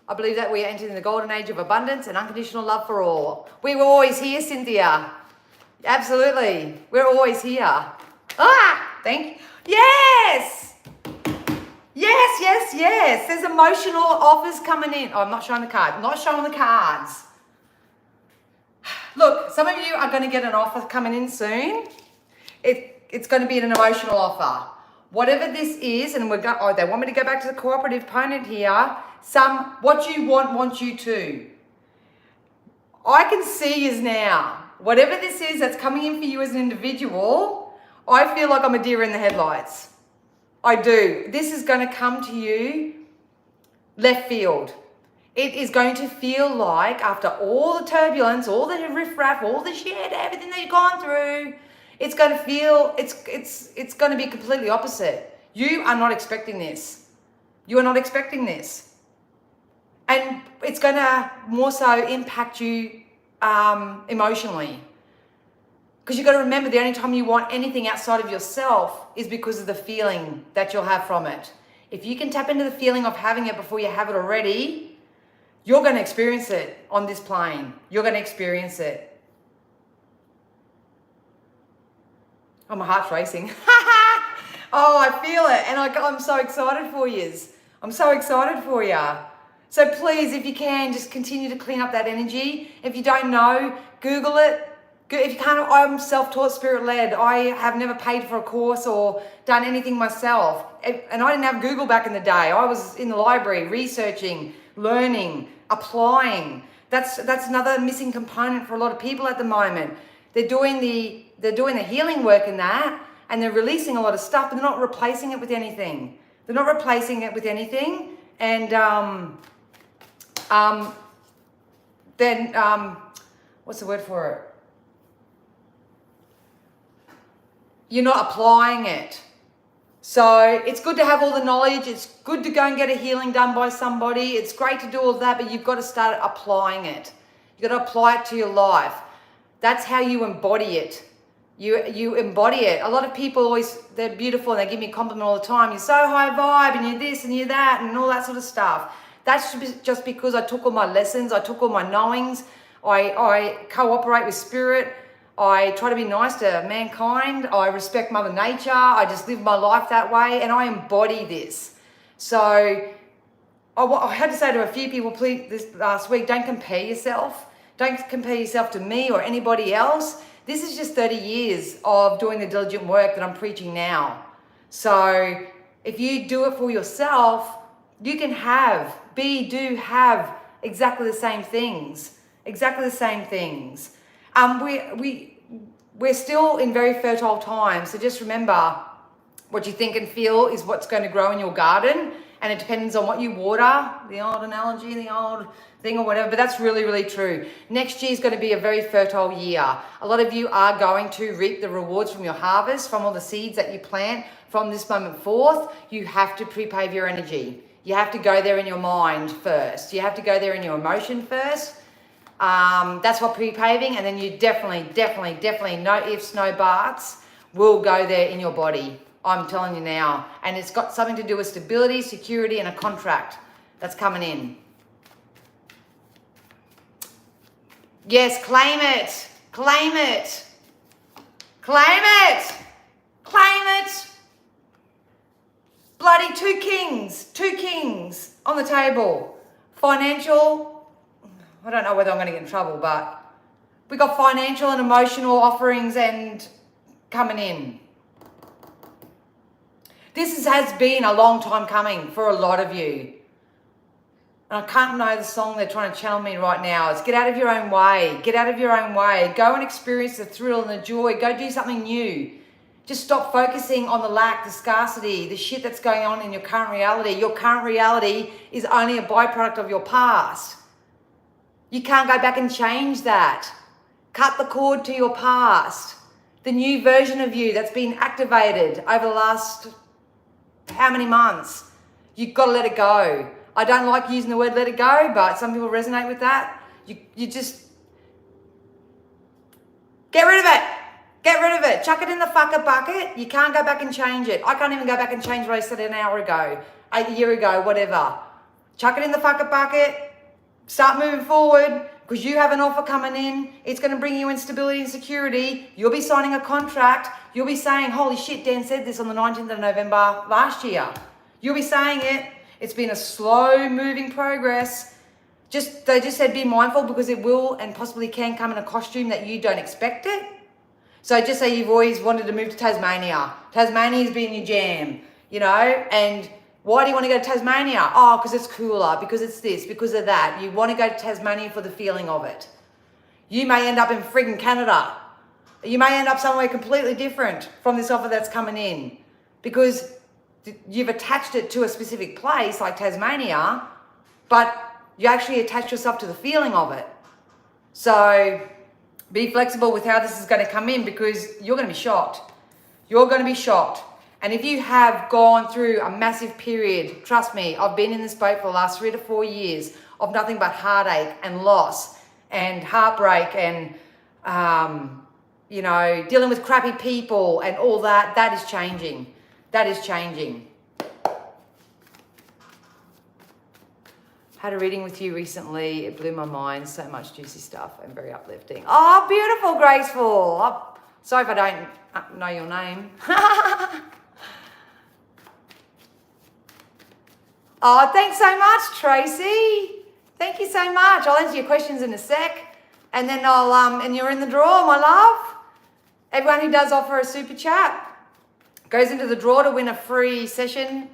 I believe that we are entering the golden age of abundance and unconditional love for all. We were always here, Cynthia. Absolutely. We're always here. Thank you. Yes. Yes. There's emotional offers coming in. Oh, I'm not showing the card. I'm not showing the cards. Look, some of you are going to get an offer coming in soon. It's going to be an emotional offer. Whatever this is, and they want me to go back to the cooperative opponent here. What you want you to. I can see is now. Whatever this is that's coming in for you as an individual, I feel like I'm a deer in the headlights. I do. This is going to come to you left field. It is going to feel like, after all the turbulence, all the riffraff, all the shit, everything that you've gone through, it's going to feel, it's going to be completely opposite. You are not expecting this. You are not expecting this. And it's going to more so impact you emotionally. Because you've got to remember, the only time you want anything outside of yourself is because of the feeling that you'll have from it. If you can tap into the feeling of having it before you have it already, you're going to experience it on this plane. You're going to experience it. Oh, my heart's racing. Oh, I feel it. And I'm so excited for you. I'm so excited for you. So please, if you can, just continue to clean up that energy. If you don't know, Google it. If you can't, I'm self-taught, spirit-led. I have never paid for a course or done anything myself. And I didn't have Google back in the day. I was in the library researching, learning, applying. That's another missing component for a lot of people at the moment. They're doing the healing work in that, and they're releasing a lot of stuff, but they're not replacing it with anything. They're not replacing it with anything. And then what's the word for it? You're not applying it. So it's good to have all the knowledge. It's good to go and get a healing done by somebody. It's great to do all that, but you've got to start applying it. You've got to apply it to your life. That's how you embody it. You embody it. A lot of people they're beautiful and they give me a compliment all the time. You're so high vibe and you're this and you're that and all that sort of stuff. That's just because I took all my lessons. I took all my knowings. I cooperate with spirit. I try to be nice to mankind. I respect Mother Nature. I just live my life that way, and I embody this. So I had to say to a few people, please, this last week, don't compare yourself. Don't compare yourself to me or anybody else. This is just 30 years of doing the diligent work that I'm preaching now. So if you do it for yourself, you can have exactly the same things. Exactly the same things. We're still in very fertile times, so just remember, what you think and feel is what's going to grow in your garden, and it depends on what you water, the old analogy, the old thing or whatever, but that's really, really true. Next year is going to be a very fertile year. A lot of you are going to reap the rewards from your harvest, from all the seeds that you plant from this moment forth. You have to pre-pave your energy. You have to go there in your mind first. You have to go there in your emotion first. That's what pre-paving, and then you definitely, no ifs, no buts, will go there in your body. I'm telling you now. And it's got something to do with stability, security, and a contract that's coming in. Yes, claim it. Claim it. Claim it. Claim it. Bloody two kings on the table. Financial. I don't know whether I'm going to get in trouble, but we got financial and emotional offerings and coming in. This has been a long time coming for a lot of you. And I can't know the song they're trying to channel me right now. It's get out of your own way. Get out of your own way. Go and experience the thrill and the joy. Go do something new. Just stop focusing on the lack, the scarcity, the shit that's going on in your current reality. Your current reality is only a byproduct of your past. You can't go back and change that. Cut the cord to your past. The new version of you that's been activated over the last how many months. You've got to let it go. I don't like using the word let it go, but some people resonate with that. You just get rid of it. Get rid of it. Chuck it in the fucker bucket. You can't go back and change it. I can't even go back and change what I said an hour ago, a year ago, whatever. Chuck it in the fucker bucket. Start moving forward because you have an offer coming in. It's going to bring you instability and security. You'll be signing a contract. You'll be saying, holy shit, Dan said this on the 19th of November last year. You'll be saying it. It's been a slow moving progress. They just said be mindful because it will and possibly can come in a costume that you don't expect it. So just say you've always wanted to move to Tasmania. Tasmania's been your jam, you know, and why do you want to go to Tasmania? Oh, because it's cooler, because it's this, because of that. You want to go to Tasmania for the feeling of it. You may end up in friggin' Canada. You may end up somewhere completely different from this offer that's coming in because you've attached it to a specific place like Tasmania, but you actually attach yourself to the feeling of it. So be flexible with how this is going to come in because you're going to be shocked. You're going to be shocked. And if you have gone through a massive period, trust me, I've been in this boat for the last 3 to 4 years of nothing but heartache and loss and heartbreak and, you know, dealing with crappy people and all that. That is changing. That is changing. Had a reading with you recently. It blew my mind. So much juicy stuff and very uplifting. Oh, beautiful, graceful. Oh, sorry if I don't know your name. Oh, thanks so much, Tracy. Thank you so much. I'll answer your questions in a sec. And then and you're in the draw, my love. Everyone who does offer a super chat goes into the draw to win a free session,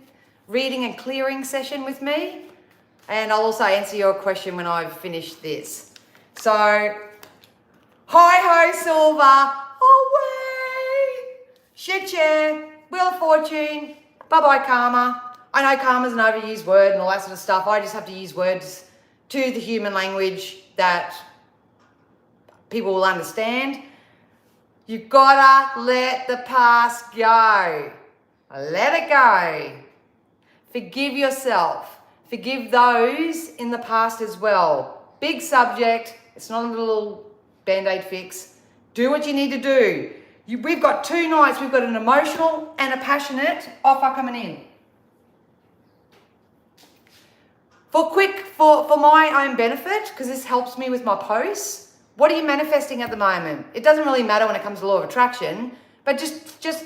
reading and clearing session with me. And I'll also answer your question when I've finished this. So, hi ho, Silver. Away. Shit chair. Wheel of Fortune. Bye-bye, Karma. I know karma's an overused word and all that sort of stuff. I just have to use words to the human language that people will understand. You've got to let the past go. Let it go. Forgive yourself. Forgive those in the past as well. Big subject. It's not a little Band-Aid fix. Do what you need to do. We've got 2 nights. We've got an emotional and a passionate offer coming in. For my own benefit, because this helps me with my posts, what are you manifesting at the moment? It doesn't really matter when it comes to law of attraction, but just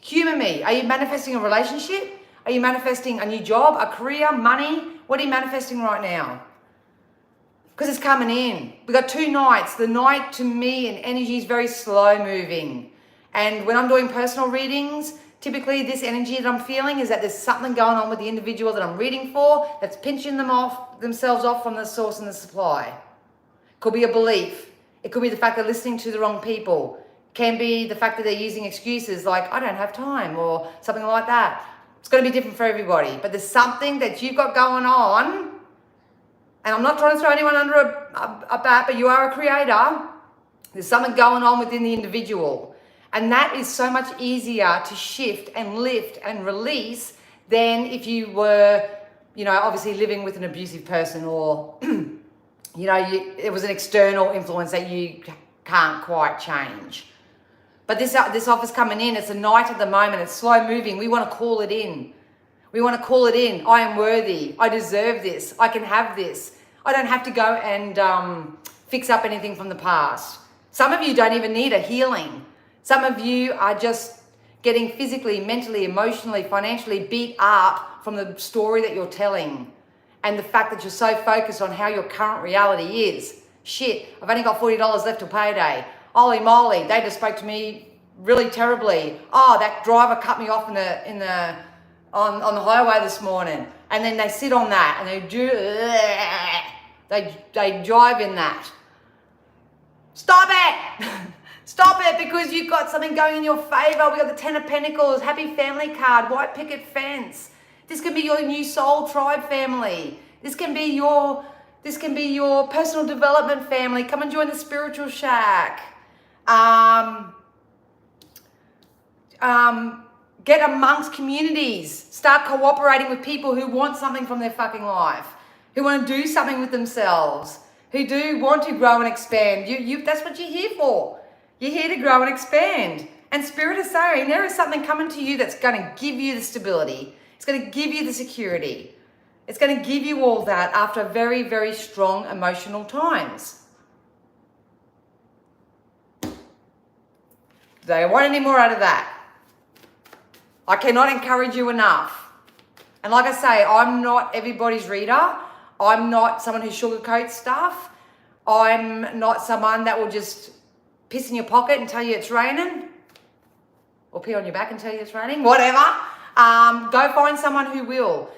humor me. Are you manifesting a relationship? Are you manifesting a new job, a career, money? What are you manifesting right now? Because it's coming in. We've got 2 nights. The night to me in energy is very slow moving. And when I'm doing personal readings, typically this energy that I'm feeling is that there's something going on with the individual that I'm reading for that's pinching themselves off from the source and the supply. Could be a belief. It could be the fact they're listening to the wrong people. Can be the fact that they're using excuses like, I don't have time or something like that. It's going to be different for everybody. But there's something that you've got going on, and I'm not trying to throw anyone under a bat, but you are a creator. There's something going on within the individual. And that is so much easier to shift and lift and release than if you were, you know, obviously living with an abusive person or, you know, it was an external influence that you can't quite change. But this offer's coming in. It's a night at the moment. It's slow moving. We want to call it in. We want to call it in. I am worthy. I deserve this. I can have this. I don't have to go and fix up anything from the past. Some of you don't even need a healing. Some of you are just getting physically, mentally, emotionally, financially beat up from the story that you're telling. and the fact that you're so focused on how your current reality is. Shit, I've only got $40 left till payday. Holy moly, they just spoke to me really terribly. Oh, that driver cut me off on the highway this morning. And then they sit on that and they drive in that. Stop it! Stop it, because you've got something going in your favor. We got the Ten of Pentacles, happy family card, white picket fence. This can be your new soul tribe family. This can be your personal development family. Come and join the spiritual shack. Get amongst communities. Start cooperating with people who want something from their fucking life, who want to do something with themselves, who do want to grow and expand. That's what you're here for. You're here to grow and expand. And Spirit is saying there is something coming to you that's going to give you the stability. It's going to give you the security. It's going to give you all that after very, very strong emotional times. Do they want any more out of that? I cannot encourage you enough. And like I say, I'm not everybody's reader. I'm not someone who sugarcoats stuff. I'm not someone that will just piss in your pocket and tell you it's raining. Or pee on your back and tell you it's raining. Whatever. Go find someone who will.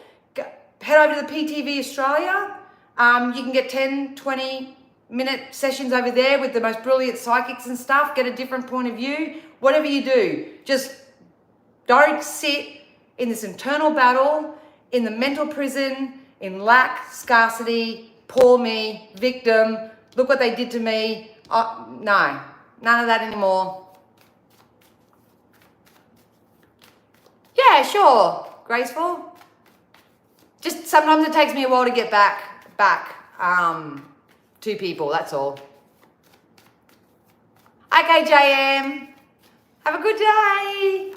Head over to the PTV Australia. You can get 10, 20-minute sessions over there with the most brilliant psychics and stuff. Get a different point of view. Whatever you do, just don't sit in this internal battle, in the mental prison, in lack, scarcity, poor me, victim, look what they did to me. No, none of that anymore. Yeah, sure, graceful. Just sometimes it takes me a while to get back to people, that's all. Okay, JM, have a good day.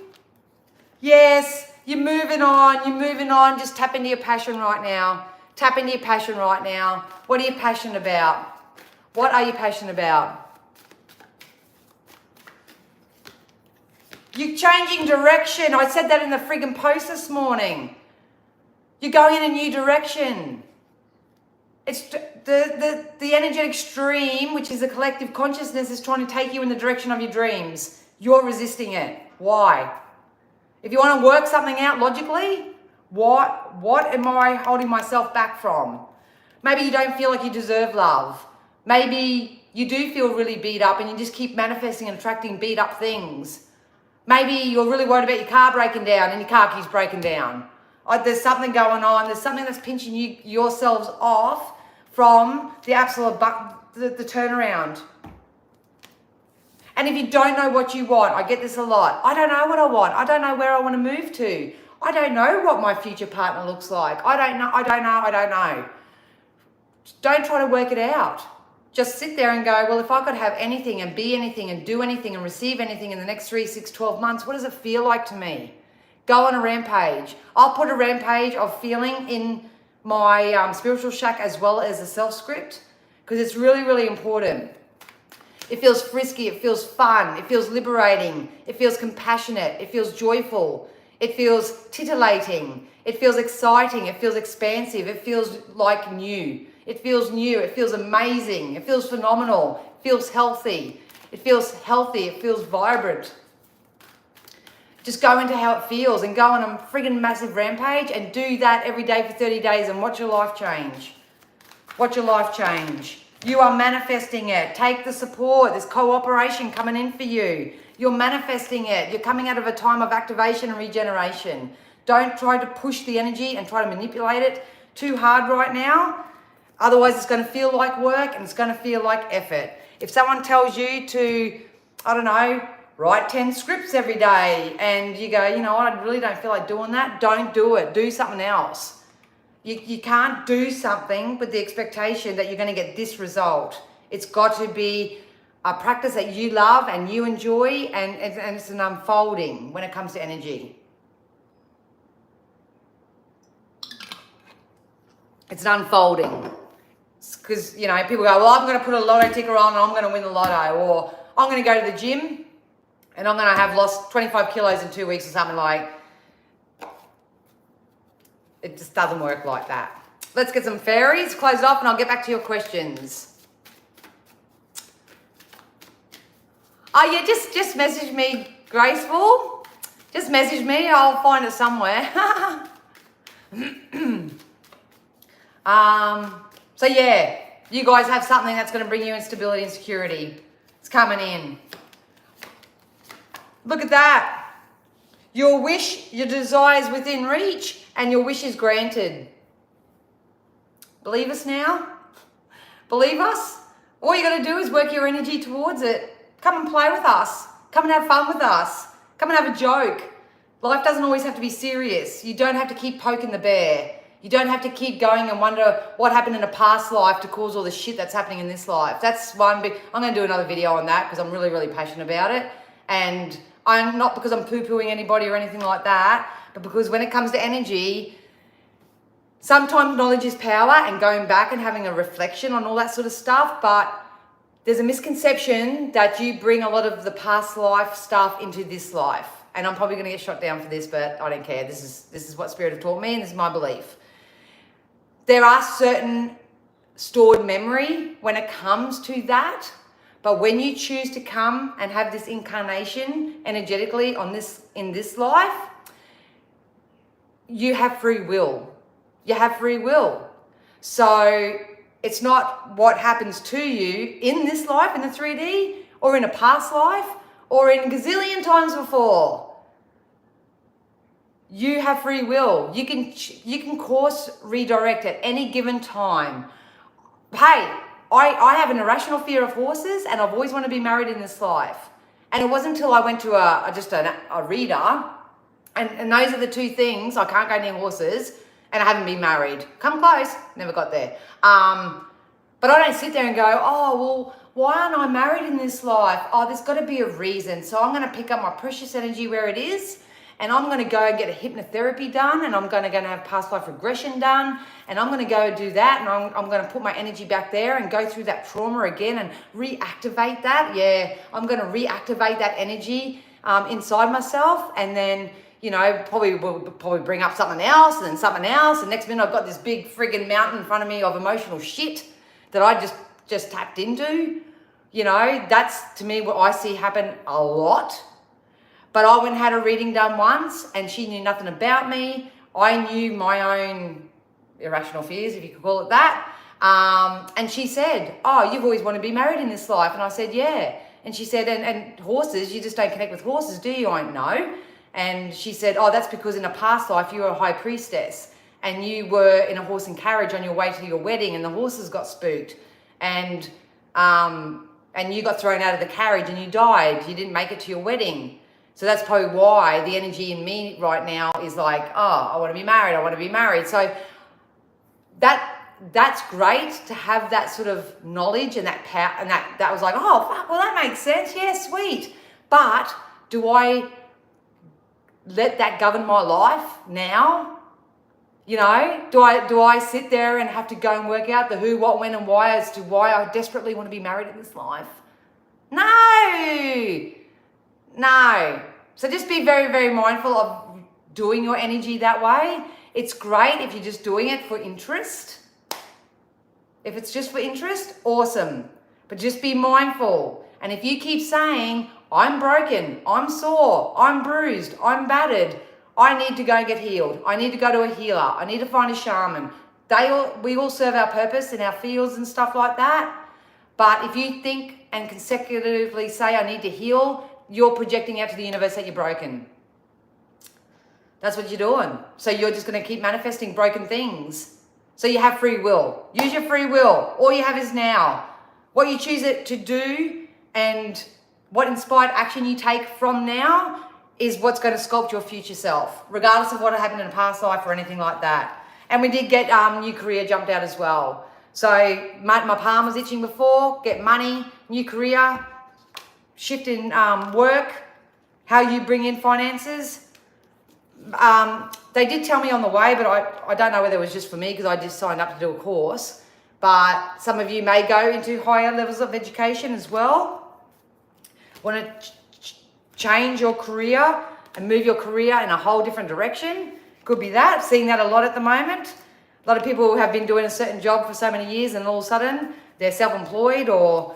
Yes, you're moving on. Just tap into your passion right now. Tap into your passion right now. What are you passionate about? What are you passionate about? You're changing direction. I said that in the friggin' post this morning. You're going in a new direction. It's the energetic stream, which is a collective consciousness, is trying to take you in the direction of your dreams. You're resisting it. Why? If you want to work something out logically, what am I holding myself back from? Maybe you don't feel like you deserve love. Maybe you do feel really beat up and you just keep manifesting and attracting beat up things. Maybe you're really worried about your car breaking down and your car keeps breaking down. There's something going on. There's something that's pinching yourselves off from the absolute the turnaround. And if you don't know what you want, I get this a lot. I don't know what I want. I don't know where I want to move to. I don't know what my future partner looks like. I don't know. Don't try to work it out. Just sit there and go, well, if I could have anything and be anything and do anything and receive anything in the next 3, 6, 12 months, what does it feel like to me? Go on a rampage. I'll put a rampage of feeling in my spiritual shack as well as the self-script, because it's really, really important. It feels frisky, it feels fun, it feels liberating, it feels compassionate, it feels joyful, it feels titillating, it feels exciting, it feels expansive, it feels like new. It feels new, it feels amazing, it feels phenomenal, it feels healthy, it feels vibrant. Just go into how it feels and go on a friggin' massive rampage and do that every day for 30 days and watch your life change. Watch your life change. You are manifesting it. Take the support. There's cooperation coming in for you. You're manifesting it. You're coming out of a time of activation and regeneration. Don't try to push the energy and try to manipulate it too hard right now. Otherwise, it's going to feel like work and it's going to feel like effort. If someone tells you to, I don't know, write 10 scripts every day and you go, you know what, I really don't feel like doing that, don't do it. Do something else. You can't do something with the expectation that you're going to get this result. It's got to be a practice that you love and you enjoy, and it's an unfolding when it comes to energy. It's an unfolding. Because, you know, people go, well, I'm going to put a lotto ticker on and I'm going to win the lotto. Or I'm going to go to the gym and I'm going to have lost 25 kilos in 2 weeks or something like. It just doesn't work like that. Let's get some fairies, close it off, and I'll get back to your questions. Oh yeah, just message me, Graceful. Just message me, I'll find it somewhere. So yeah, you guys have something that's going to bring you instability and security. It's coming in. Look at that. Your wish, your desire is within reach, and your wish is granted. Believe us now? Believe us? All you got to do is work your energy towards it. Come and play with us. Come and have fun with us. Come and have a joke. Life doesn't always have to be serious. You don't have to keep poking the bear. You don't have to keep going and wonder what happened in a past life to cause all the shit that's happening in this life. That's one big... I'm going to do another video on that because I'm really, really passionate about it. And I'm not because I'm poo-pooing anybody or anything like that, but because when it comes to energy, sometimes knowledge is power and going back and having a reflection on all that sort of stuff, but there's a misconception that you bring a lot of the past life stuff into this life. And I'm probably going to get shot down for this, but I don't care. This is what Spirit have taught me, and this is my belief. There are certain stored memory when it comes to that, but when you choose to come and have this incarnation energetically in this life, you have free will. You have free will. So it's not what happens to you in this life, in the 3D, or in a past life, or in gazillion times before. You have free will. You can course redirect at any given time. Hey, I have an irrational fear of horses, and I've always wanted to be married in this life. And it wasn't until I went to a reader, and those are the two things. I can't go near horses, and I haven't been married. Come close, never got there. But I don't sit there and go, oh, well, why aren't I married in this life? Oh, there's got to be a reason. So I'm going to pick up my precious energy where it is, and I'm going to go and get a hypnotherapy done, and I'm going to have past life regression done, and I'm going to go do that, and I'm going to put my energy back there and go through that trauma again and reactivate that. Yeah, I'm going to reactivate that energy inside myself, and then, you know, probably bring up something else, and then something else, and next minute I've got this big friggin' mountain in front of me of emotional shit that I just tapped into. You know, that's to me what I see happen a lot. But I went and had a reading done once, and she knew nothing about me. I knew my own irrational fears, if you could call it that. And she said, oh, you've always wanted to be married in this life. And I said, yeah. And she said, and horses, you just don't connect with horses, do you? I went, no. And she said, oh, that's because in a past life you were a high priestess, and you were in a horse and carriage on your way to your wedding, and the horses got spooked, and you got thrown out of the carriage and you died. You didn't make it to your wedding. So that's probably why the energy in me right now is like, oh, I want to be married. I want to be married. So that's great to have that sort of knowledge and that power, and that was like, oh, fuck, well, that makes sense. Yeah, sweet. But do I let that govern my life now? You know, do I sit there and have to go and work out the who, what, when, and why as to why I desperately want to be married in this life? No. So just be very, very mindful of doing your energy that way. It's great if you're just doing it for interest. If it's just for interest, awesome. But just be mindful. And if you keep saying, I'm broken, I'm sore, I'm bruised, I'm battered, I need to go and get healed. I need to go to a healer. I need to find a shaman. We all serve our purpose in our fields and stuff like that. But if you think and consecutively say, I need to heal, you're projecting out to the universe that you're broken. That's what you're doing. So you're just going to keep manifesting broken things. So you have free will. Use your free will. All you have is now. What you choose it to do and what inspired action you take from now is what's going to sculpt your future self, regardless of what happened in a past life or anything like that. And we did get new career jumped out as well. So my palm was itching before, get money, new career, shift in work, how you bring in finances. They did tell me on the way, but I don't know whether it was just for me because I just signed up to do a course. But some of you may go into higher levels of education as well. Want to change your career and move your career in a whole different direction. Could be that. Seeing that a lot at the moment. A lot of people have been doing a certain job for so many years and all of a sudden they're self-employed or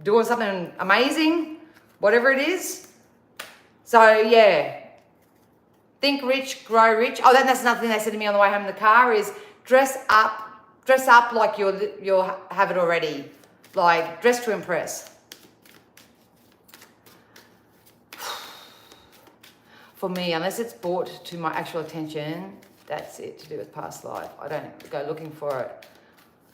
doing something amazing, whatever it is. So yeah, think rich, grow rich. Oh, that's another thing they said to me on the way home in the car is dress up like you'll have it already. Like dress to impress. For me, unless it's brought to my actual attention, that's it to do with past life. I don't go looking for it.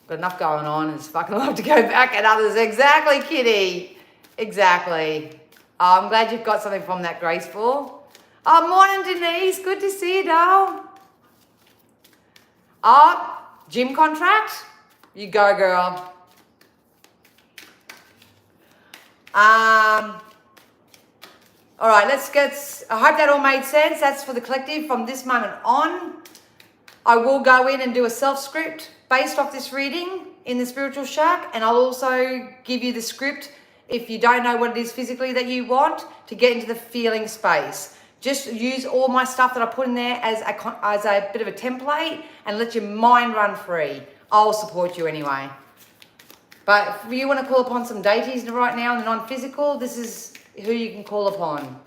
Got enough going on and it's fucking love to go back at others. Exactly, Kitty. Exactly. Oh, I'm glad you've got something from that, Graceful. Oh, morning, Denise. Good to see you, doll. Oh, gym contract? You go, girl. All right, I hope that all made sense. That's for the collective from this moment on. I will go in and do a self-script based off this reading in the Spiritual Shack, and I'll also give you the script if you don't know what it is physically that you want to get into the feeling space. Just use all my stuff that I put in there as a bit of a template and let your mind run free. I'll support you anyway. But if you want to call upon some deities right now in the non-physical, this is who you can call upon.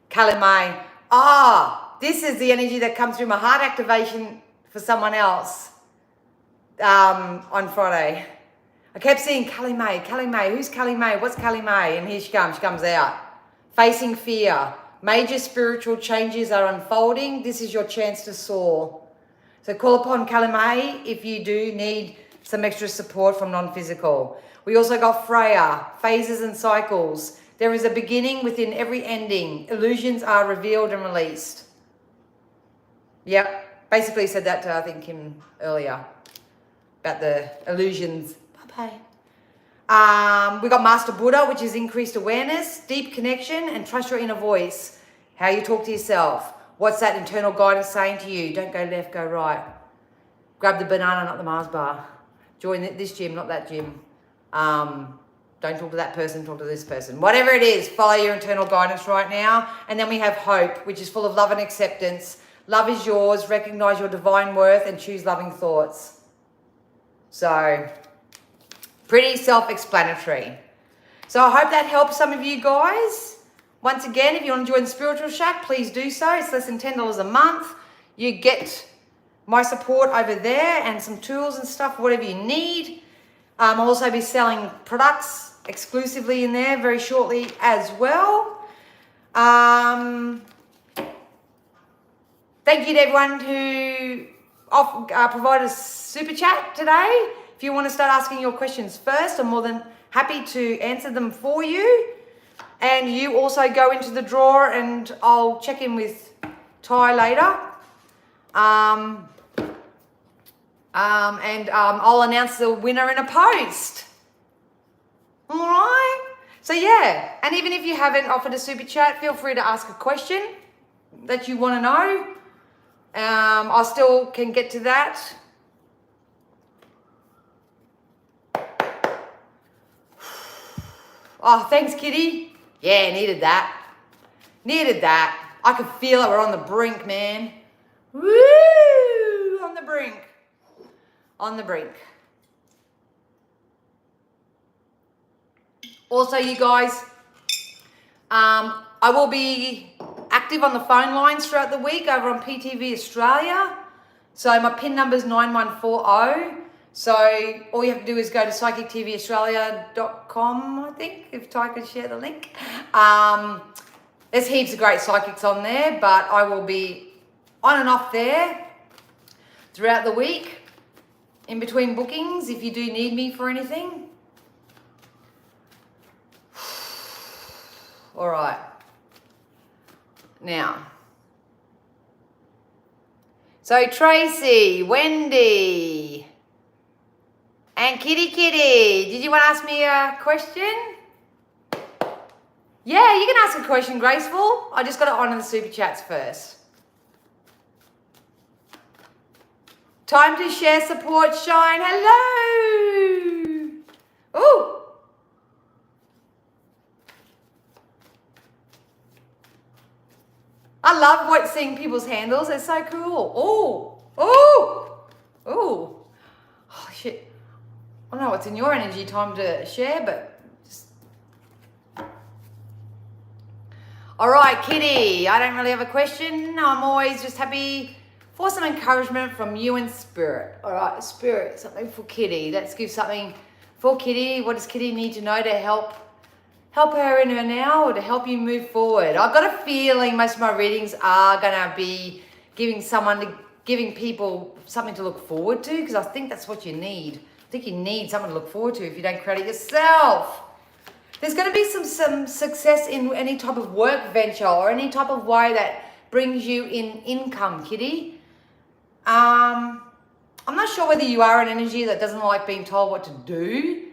Kalimai. This is the energy that comes through my heart activation for someone else on Friday. I kept seeing Kalimai. Who's Kalimai? What's Kalimai? And here she comes out. Facing fear. Major spiritual changes are unfolding. This is your chance to soar. So call upon Kalimai if you do need some extra support from non-physical. We also got Freya, phases and cycles. There is a beginning within every ending. Illusions are revealed and released. Yep, basically said that to, I think, Kim earlier about the illusions. Bye-bye. We got Master Buddha, which is increased awareness, deep connection, and trust your inner voice. How you talk to yourself. What's that internal guidance saying to you? Don't go left, go right. Grab the banana, not the Mars bar. Join this gym, not that gym. Don't talk to that person, talk to this person. Whatever it is, follow your internal guidance right now. And then we have hope, which is full of love and acceptance. Love is yours. Recognize your divine worth and choose loving thoughts. So, pretty self-explanatory. So I hope that helps some of you guys. Once again, if you want to join the Spiritual Shack, please do so. It's less than $10 a month. You get my support over there and some tools and stuff, whatever you need. I'll also be selling products exclusively in there very shortly as well. Thank you to everyone who provided a super chat today. If you want to start asking your questions first, I'm more than happy to answer them for you. And you also go into the drawer and I'll check in with Ty later. I'll announce the winner in a post. All right? So yeah, and even if you haven't offered a super chat, feel free to ask a question that you want to know. I still can get to that. Oh, thanks, Kitty. Yeah, needed that. Needed that. I could feel it. We're on the brink, man. Woo! On the brink. On the brink. Also, you guys, I will be active on the phone lines throughout the week over on PTV Australia. So my PIN number is 9140. So all you have to do is go to psychictvaustralia.com, I think, if Ty could share the link. There's heaps of great psychics on there, but I will be on and off there throughout the week, in between bookings, if you do need me for anything. All right. Now, so Tracy, Wendy, and Kitty, did you want to ask me a question? Yeah, you can ask a question, Graceful. I just got to honour the super chats first. Time to share, support, shine. Hello. Ooh. I love seeing people's handles. They're so cool. Ooh. Ooh. Ooh. Oh, shit. I don't know what's in your energy time to share, but just... All right, Kitty. I don't really have a question. I'm always just happy for some encouragement from you and Spirit. All right, Spirit, something for Kitty. Let's give something for Kitty. What does Kitty need to know to help her in her now, or to help you move forward? I've got a feeling most of my readings are going to be giving people something to look forward to, because I think that's what you need. I think you need something to look forward to if you don't create it yourself. There's going to be some success in any type of work venture or any type of way that brings you in income, Kitty. I'm not sure whether you are an energy that doesn't like being told what to do.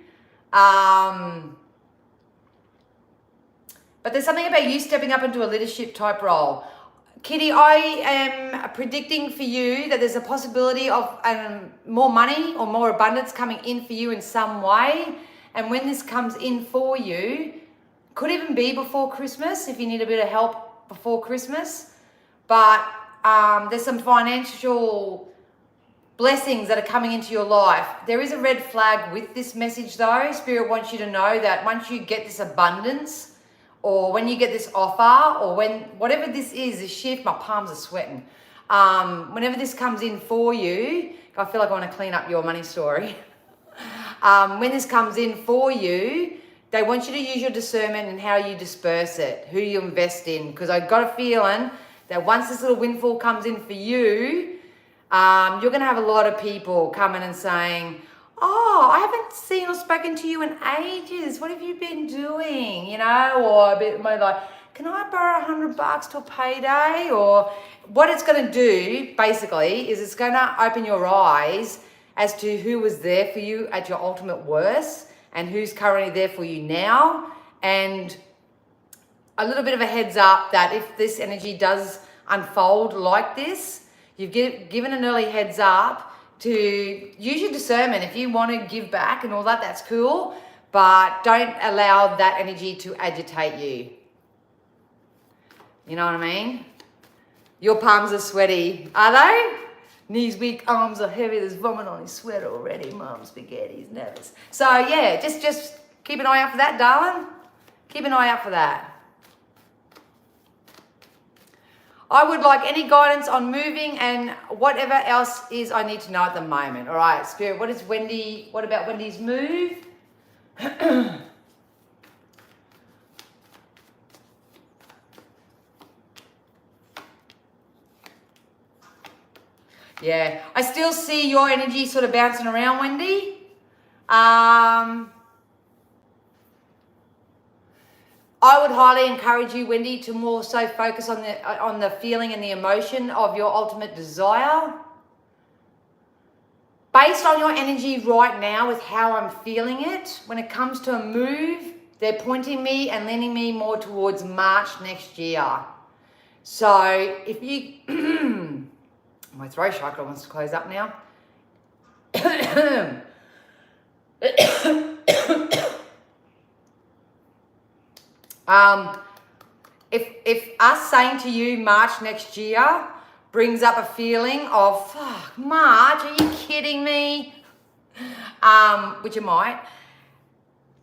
But there's something about you stepping up into a leadership type role. Kitty, I am predicting for you that there's a possibility of more money or more abundance coming in for you in some way. And when this comes in for you, could even be before Christmas if you need a bit of help before Christmas. But there's some financial blessings that are coming into your life. There is a red flag with this message though. Spirit wants you to know that once you get this abundance, or when you get this offer, or whatever this is, this shift, my palms are sweating. Whenever this comes in for you, I feel like I want to clean up your money story. When this comes in for you, they want you to use your discernment in how you disperse it, who you invest in. Because I've got a feeling that once this little windfall comes in for you, you're going to have a lot of people coming and saying, oh, I haven't seen or spoken to you in ages. What have you been doing? You know, or a bit more like, can I borrow $100 till payday? Or what it's going to do basically is it's going to open your eyes as to who was there for you at your ultimate worst and who's currently there for you now. And a little bit of a heads up that if this energy does unfold like this, you've given an early heads up to use your discernment. If you want to give back and all that, that's cool, but don't allow that energy to agitate you. You know what I mean? Your palms are sweaty. Are they? Knees weak, arms are heavy, there's vomit on his sweater already. Mum, spaghetti, he's nervous. So yeah, just keep an eye out for that, darling. Keep an eye out for that. I would like any guidance on moving and whatever else is I need to know at the moment. All right, Spirit, what about Wendy's move? Yeah, I still see your energy sort of bouncing around, Wendy. I would highly encourage you, Wendy, to more so focus on the feeling and the emotion of your ultimate desire. Based on your energy right now with how I'm feeling it, when it comes to a move, they're pointing me and leaning me more towards March next year. So if you... My throat chakra wants to close up now. If us saying to you March next year brings up a feeling of, fuck, March, are you kidding me? Which it might.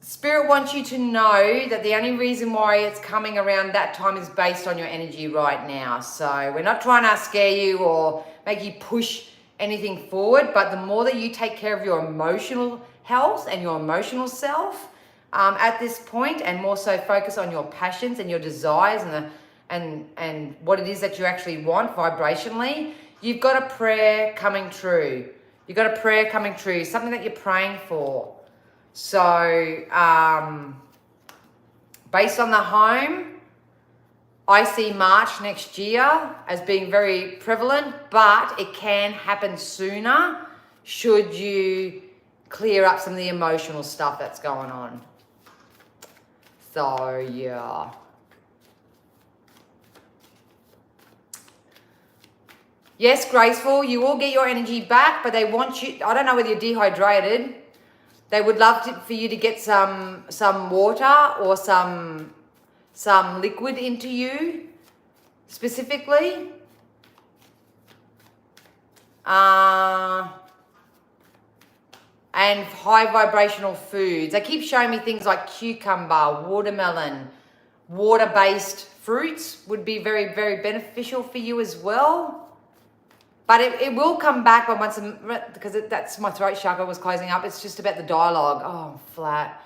Spirit wants you to know that the only reason why it's coming around that time is based on your energy right now. So we're not trying to scare you or make you push anything forward, but the more that you take care of your emotional health and your emotional self at this point, and more so focus on your passions and your desires and what it is that you actually want vibrationally, you've got a prayer coming true. You've got a prayer coming true, something that you're praying for. So based on the home, I see March next year as being very prevalent, but it can happen sooner should you clear up some of the emotional stuff that's going on. So yeah. Yes, Graceful, you will get your energy back, but they want you, I don't know whether you're dehydrated, They would love for you to get some water or some liquid into you specifically. And high vibrational foods. They keep showing me things like cucumber, watermelon, water-based fruits would be very, very beneficial for you as well. But it will come back when once, because that's my throat chakra was closing up. It's just about the dialogue. Oh, I'm flat.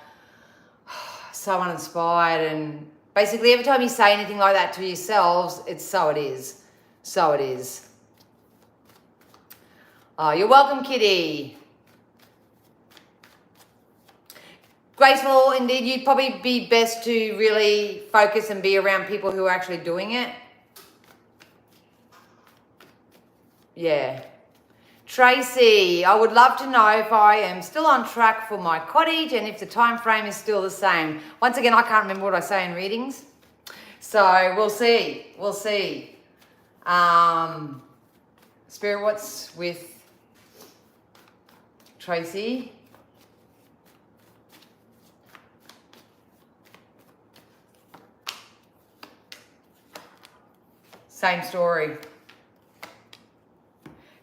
So uninspired. And basically every time you say anything like that to yourselves, it's so it is. So it is. Oh, you're welcome, Kitty. Graceful, indeed. You'd probably be best to really focus and be around people who are actually doing it. Yeah. Tracy, I would love to know if I am still on track for my cottage and if the time frame is still the same. Once again, I can't remember what I say in readings. So we'll see. We'll see. Spirit, what's with Tracy? Same story.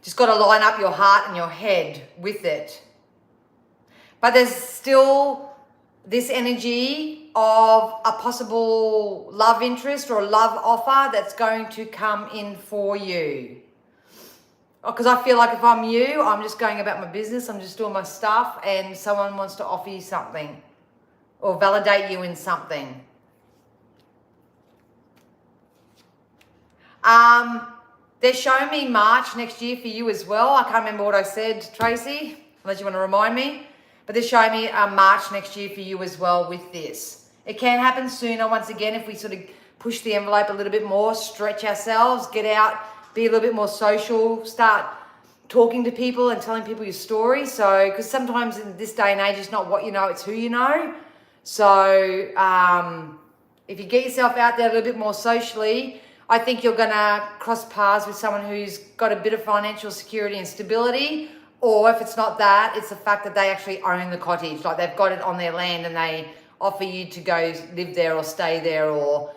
Just got to line up your heart and your head with it. But there's still this energy of a possible love interest or love offer that's going to come in for you. Because I feel like if I'm you, I'm just going about my business, I'm just doing my stuff, and someone wants to offer you something or validate you in something. They're showing me March next year for you as well. I can't remember what I said, Tracy, unless you want to remind me. But they're showing me March next year for you as well with this. It can happen sooner, once again, if we sort of push the envelope a little bit more, stretch ourselves, get out, be a little bit more social, start talking to people and telling people your story. So, because sometimes in this day and age, it's not what you know, it's who you know. So, if you get yourself out there a little bit more socially, I think you're going to cross paths with someone who's got a bit of financial security and stability. Or if it's not that, it's the fact that they actually own the cottage. Like they've got it on their land and they offer you to go live there or stay there or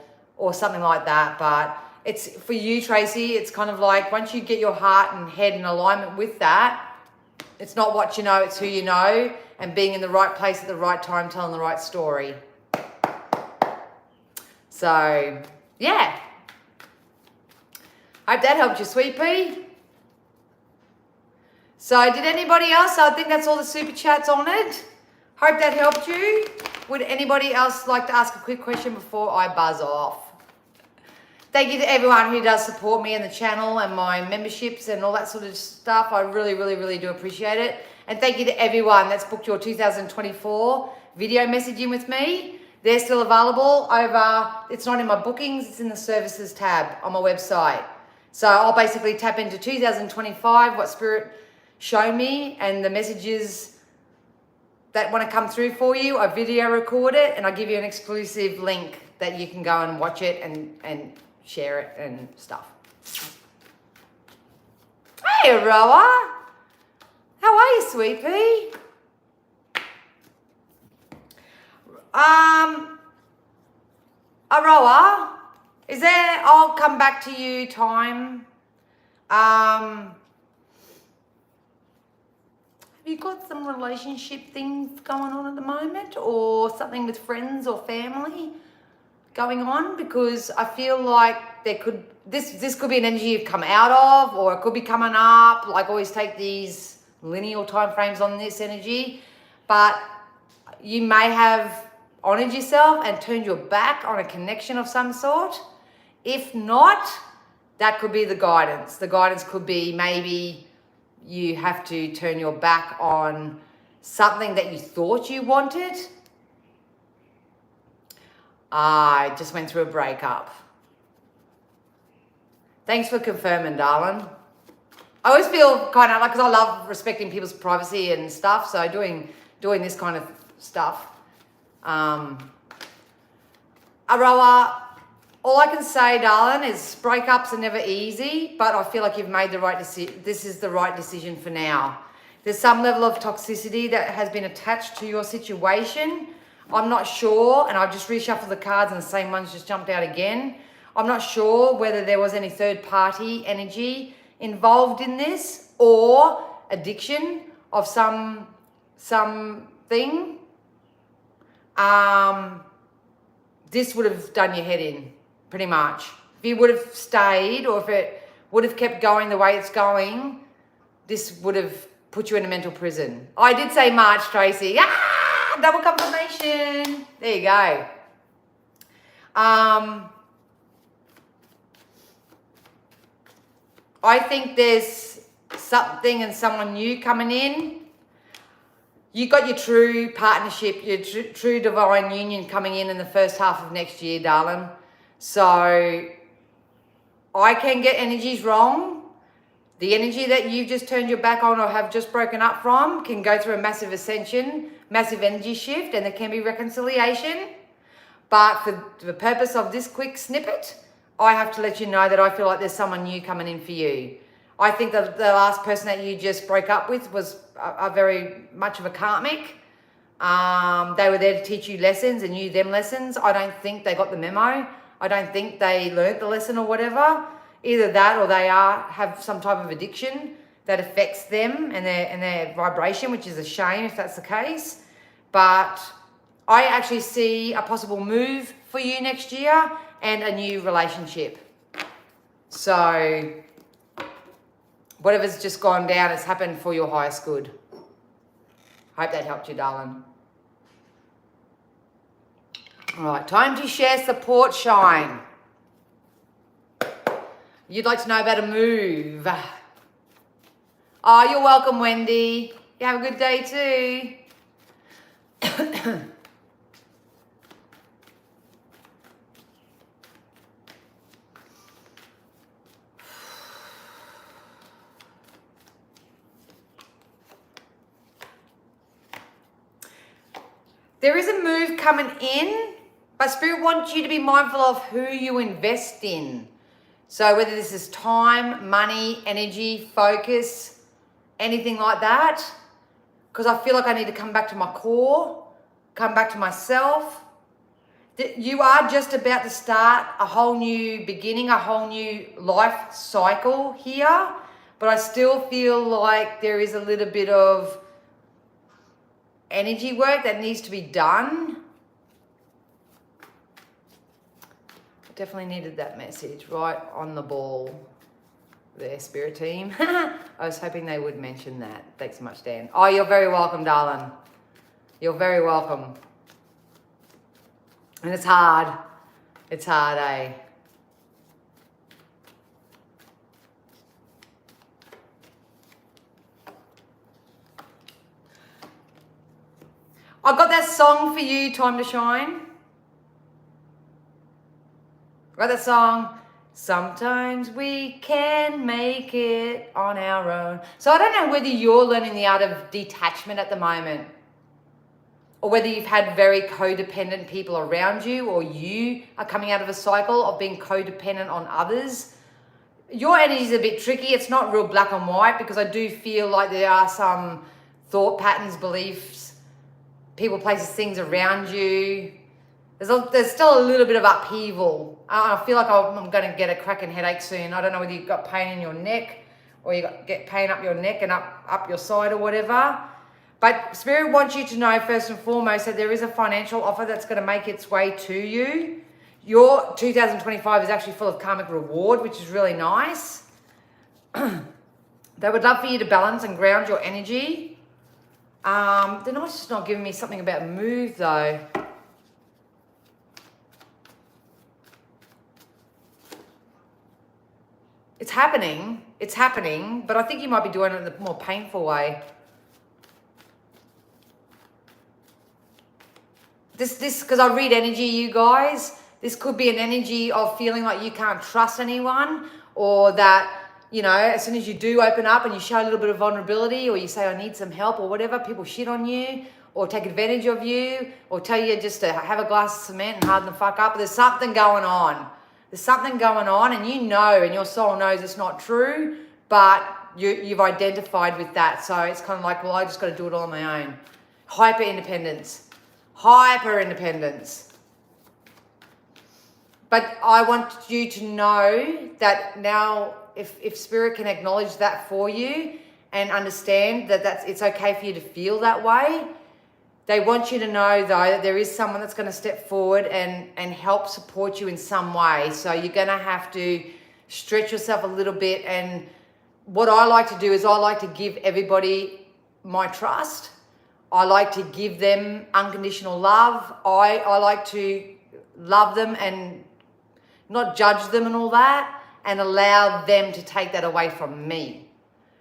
something like that. But it's for you, Tracy, it's kind of like once you get your heart and head in alignment with that, it's not what you know, it's who you know, and being in the right place at the right time, telling the right story. So, yeah. Hope that helped you, sweet pea. So did anybody else? I think that's all the super chats on it. Hope that helped you. Would anybody else like to ask a quick question before I buzz off? Thank you to everyone who does support me and the channel and my memberships and all that sort of stuff. I really, really, really do appreciate it. And thank you to everyone that's booked your 2024 video messaging with me. They're still available over, it's not in my bookings, it's in the services tab on my website. So I'll basically tap into 2025, what Spirit showed me, and the messages that want to come through for you. I video record it and I give you an exclusive link that you can go and watch it and share it and stuff. Hey, Aroa. How are you, sweet pea? Aroa. Is there, I'll come back to you time. Have you got some relationship things going on at the moment or something with friends or family going on? Because I feel like there could, this could be an energy you've come out of or it could be coming up. Like always take these linear time frames on this energy, but you may have honored yourself and turned your back on a connection of some sort. If not, that could be the guidance. The guidance could be maybe you have to turn your back on something that you thought you wanted. I just went through a breakup. Thanks for confirming, darling. I always feel kind of like, because I love respecting people's privacy and stuff, so doing this kind of stuff. Aroa, all I can say, darling, is breakups are never easy, but I feel like you've made the right decision. This is the right decision for now. There's some level of toxicity that has been attached to your situation. I'm not sure, and I've just reshuffled the cards and the same ones just jumped out again. I'm not sure whether there was any third party energy involved in this or addiction of something. This would have done your head in, pretty much. If you would have stayed, or if it would have kept going the way it's going, this would have put you in a mental prison. I did say March, Tracy. Double confirmation. There you go. I think there's something and someone new coming in. You got your true partnership, your true divine union coming in the first half of next year, darling. So I can get energies wrong. The energy that you've just turned your back on or have just broken up from can go through a massive ascension, massive energy shift, and there can be reconciliation. But for the purpose of this quick snippet, I have to let you know that I feel like there's someone new coming in for you. I think that the last person that you just broke up with was a very much of a karmic. They were there to teach you lessons and you them lessons. I don't think they got the memo. I don't think they learnt the lesson or whatever. Either that or they have some type of addiction that affects them and their vibration, which is a shame if that's the case. But I actually see a possible move for you next year and a new relationship. So whatever's just gone down, it's happened for your highest good. Hope that helped you, darling. All right, time to share support, Shine. You'd like to know about a move. Oh, you're welcome, Wendy. You have a good day too. There is a move coming in, but Spirit wants you to be mindful of who you invest in. So whether this is time, money, energy, focus, anything like that, because I feel like I need to come back to my core, come back to myself. You are just about to start a whole new beginning, a whole new life cycle here, but I still feel like there is a little bit of energy work that needs to be done. I definitely needed that message right on the ball there, Spirit team. I was hoping they would mention that. Thanks so much, Dan. Oh, you're very welcome, darling. You're very welcome. And it's hard. It's hard, eh? I got that song for you, Time to Shine. I got that song. Sometimes we can make it on our own. So I don't know whether you're learning the art of detachment at the moment, or whether you've had very codependent people around you, or you are coming out of a cycle of being codependent on others. Your energy is a bit tricky. It's not real black and white, because I do feel like there are some thought patterns, beliefs, people, places, things around you. There's still a little bit of upheaval. I feel like I'm going to get a cracking headache soon. I don't know whether you've got pain in your neck, or get pain up your neck and up your side or whatever. But Spirit wants you to know, first and foremost, that there is a financial offer that's going to make its way to you. Your 2025 is actually full of karmic reward, which is really nice. They would love for you to balance and ground your energy. They're not just not giving me something about move, though. It's happening, but I think you might be doing it in a more painful way. This, because I read energy, you guys, this could be an energy of feeling like you can't trust anyone, or that, you know, as soon as you do open up and you show a little bit of vulnerability, or you say, I need some help or whatever, people shit on you or take advantage of you or tell you just to have a glass of cement and harden the fuck up. There's something going on. There's something going on, and you know, and your soul knows it's not true, but you've identified with that. So it's kind of like, well, I just got to do it all on my own. Hyper independence. But I want you to know that now, if Spirit can acknowledge that for you and understand that it's okay for you to feel that way, they want you to know, though, that there is someone that's going to step forward and help support you in some way. So you're going to have to stretch yourself a little bit. And what I like to do is I like to give everybody my trust. I like to give them unconditional love. I like to love them and not judge them and all that, and allow them to take that away from me.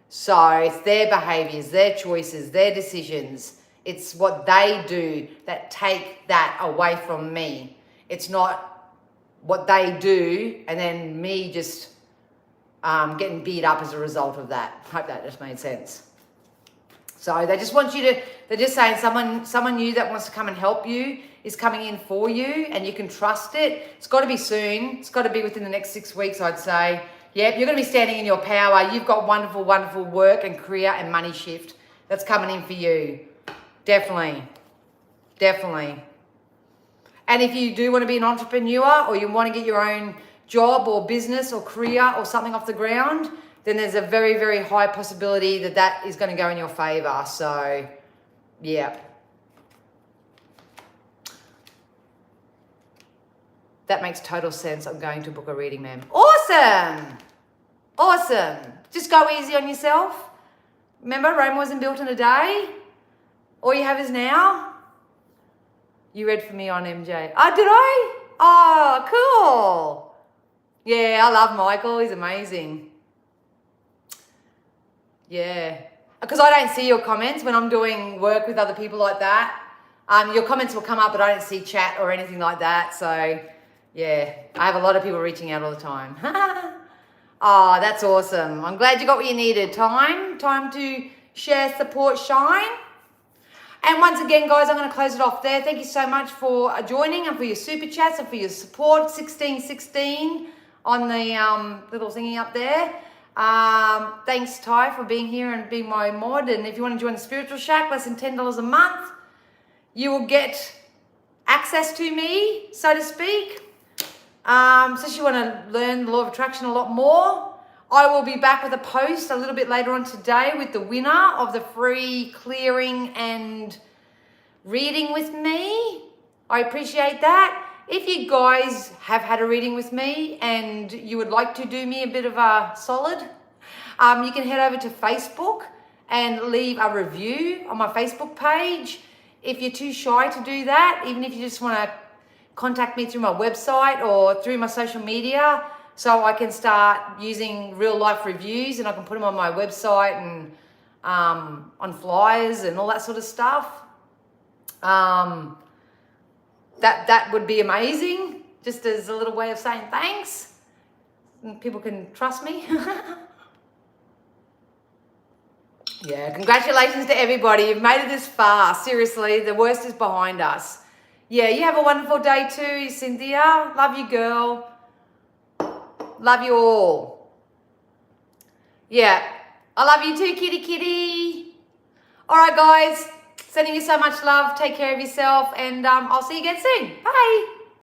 So it's their behaviors, their choices, their decisions. It's what they do that take that away from me. It's not what they do and then me just getting beat up as a result of that. Hope that just made sense. So they just want you to, they're just saying someone new that wants to come and help you is coming in for you, and you can trust it. It's got to be soon. It's got to be within the next 6 weeks, I'd say. Yep, you're going to be standing in your power. You've got wonderful, wonderful work and career and money shift that's coming in for you. Definitely. And if you do want to be an entrepreneur, or you want to get your own job or business or career or something off the ground, then there's a very, very high possibility that is going to go in your favor. So, yeah. That makes total sense. I'm going to book a reading, ma'am. Awesome. Just go easy on yourself. Remember, Rome wasn't built in a day. All you have is now. You read for me on MJ. Oh, did I? Oh, cool. Yeah, I love Michael. He's amazing. Yeah. Because I don't see your comments when I'm doing work with other people like that. Your comments will come up, but I don't see chat or anything like that. So, yeah, I have a lot of people reaching out all the time. Oh, that's awesome. I'm glad you got what you needed. Time to share, support, shine. And once again, guys, I'm going to close it off there. Thank you so much for joining and for your super chats and for your support. 1616 on the little thingy up there. Thanks, Ty, for being here and being my mod. And if you want to join the Spiritual Shack, less than $10 a month, you will get access to me, so to speak. So if you want to learn the law of attraction a lot more, I will be back with a post a little bit later on today with the winner of the free clearing and reading with me. I appreciate that. If you guys have had a reading with me and you would like to do me a bit of a solid, you can head over to Facebook and leave a review on my Facebook page. If you're too shy to do that, even if you just want to contact me through my website or through my social media, so I can start using real life reviews and I can put them on my website and on flyers and all that sort of stuff. That would be amazing, just as a little way of saying thanks. And people can trust me. Yeah, congratulations to everybody. You've made it this far. Seriously, the worst is behind us. Yeah, you have a wonderful day too, Cynthia. Love you, girl. Love you all. Yeah, I love you too, kitty kitty. All right, guys. Sending you so much love. Take care of yourself, and I'll see you again soon. Bye.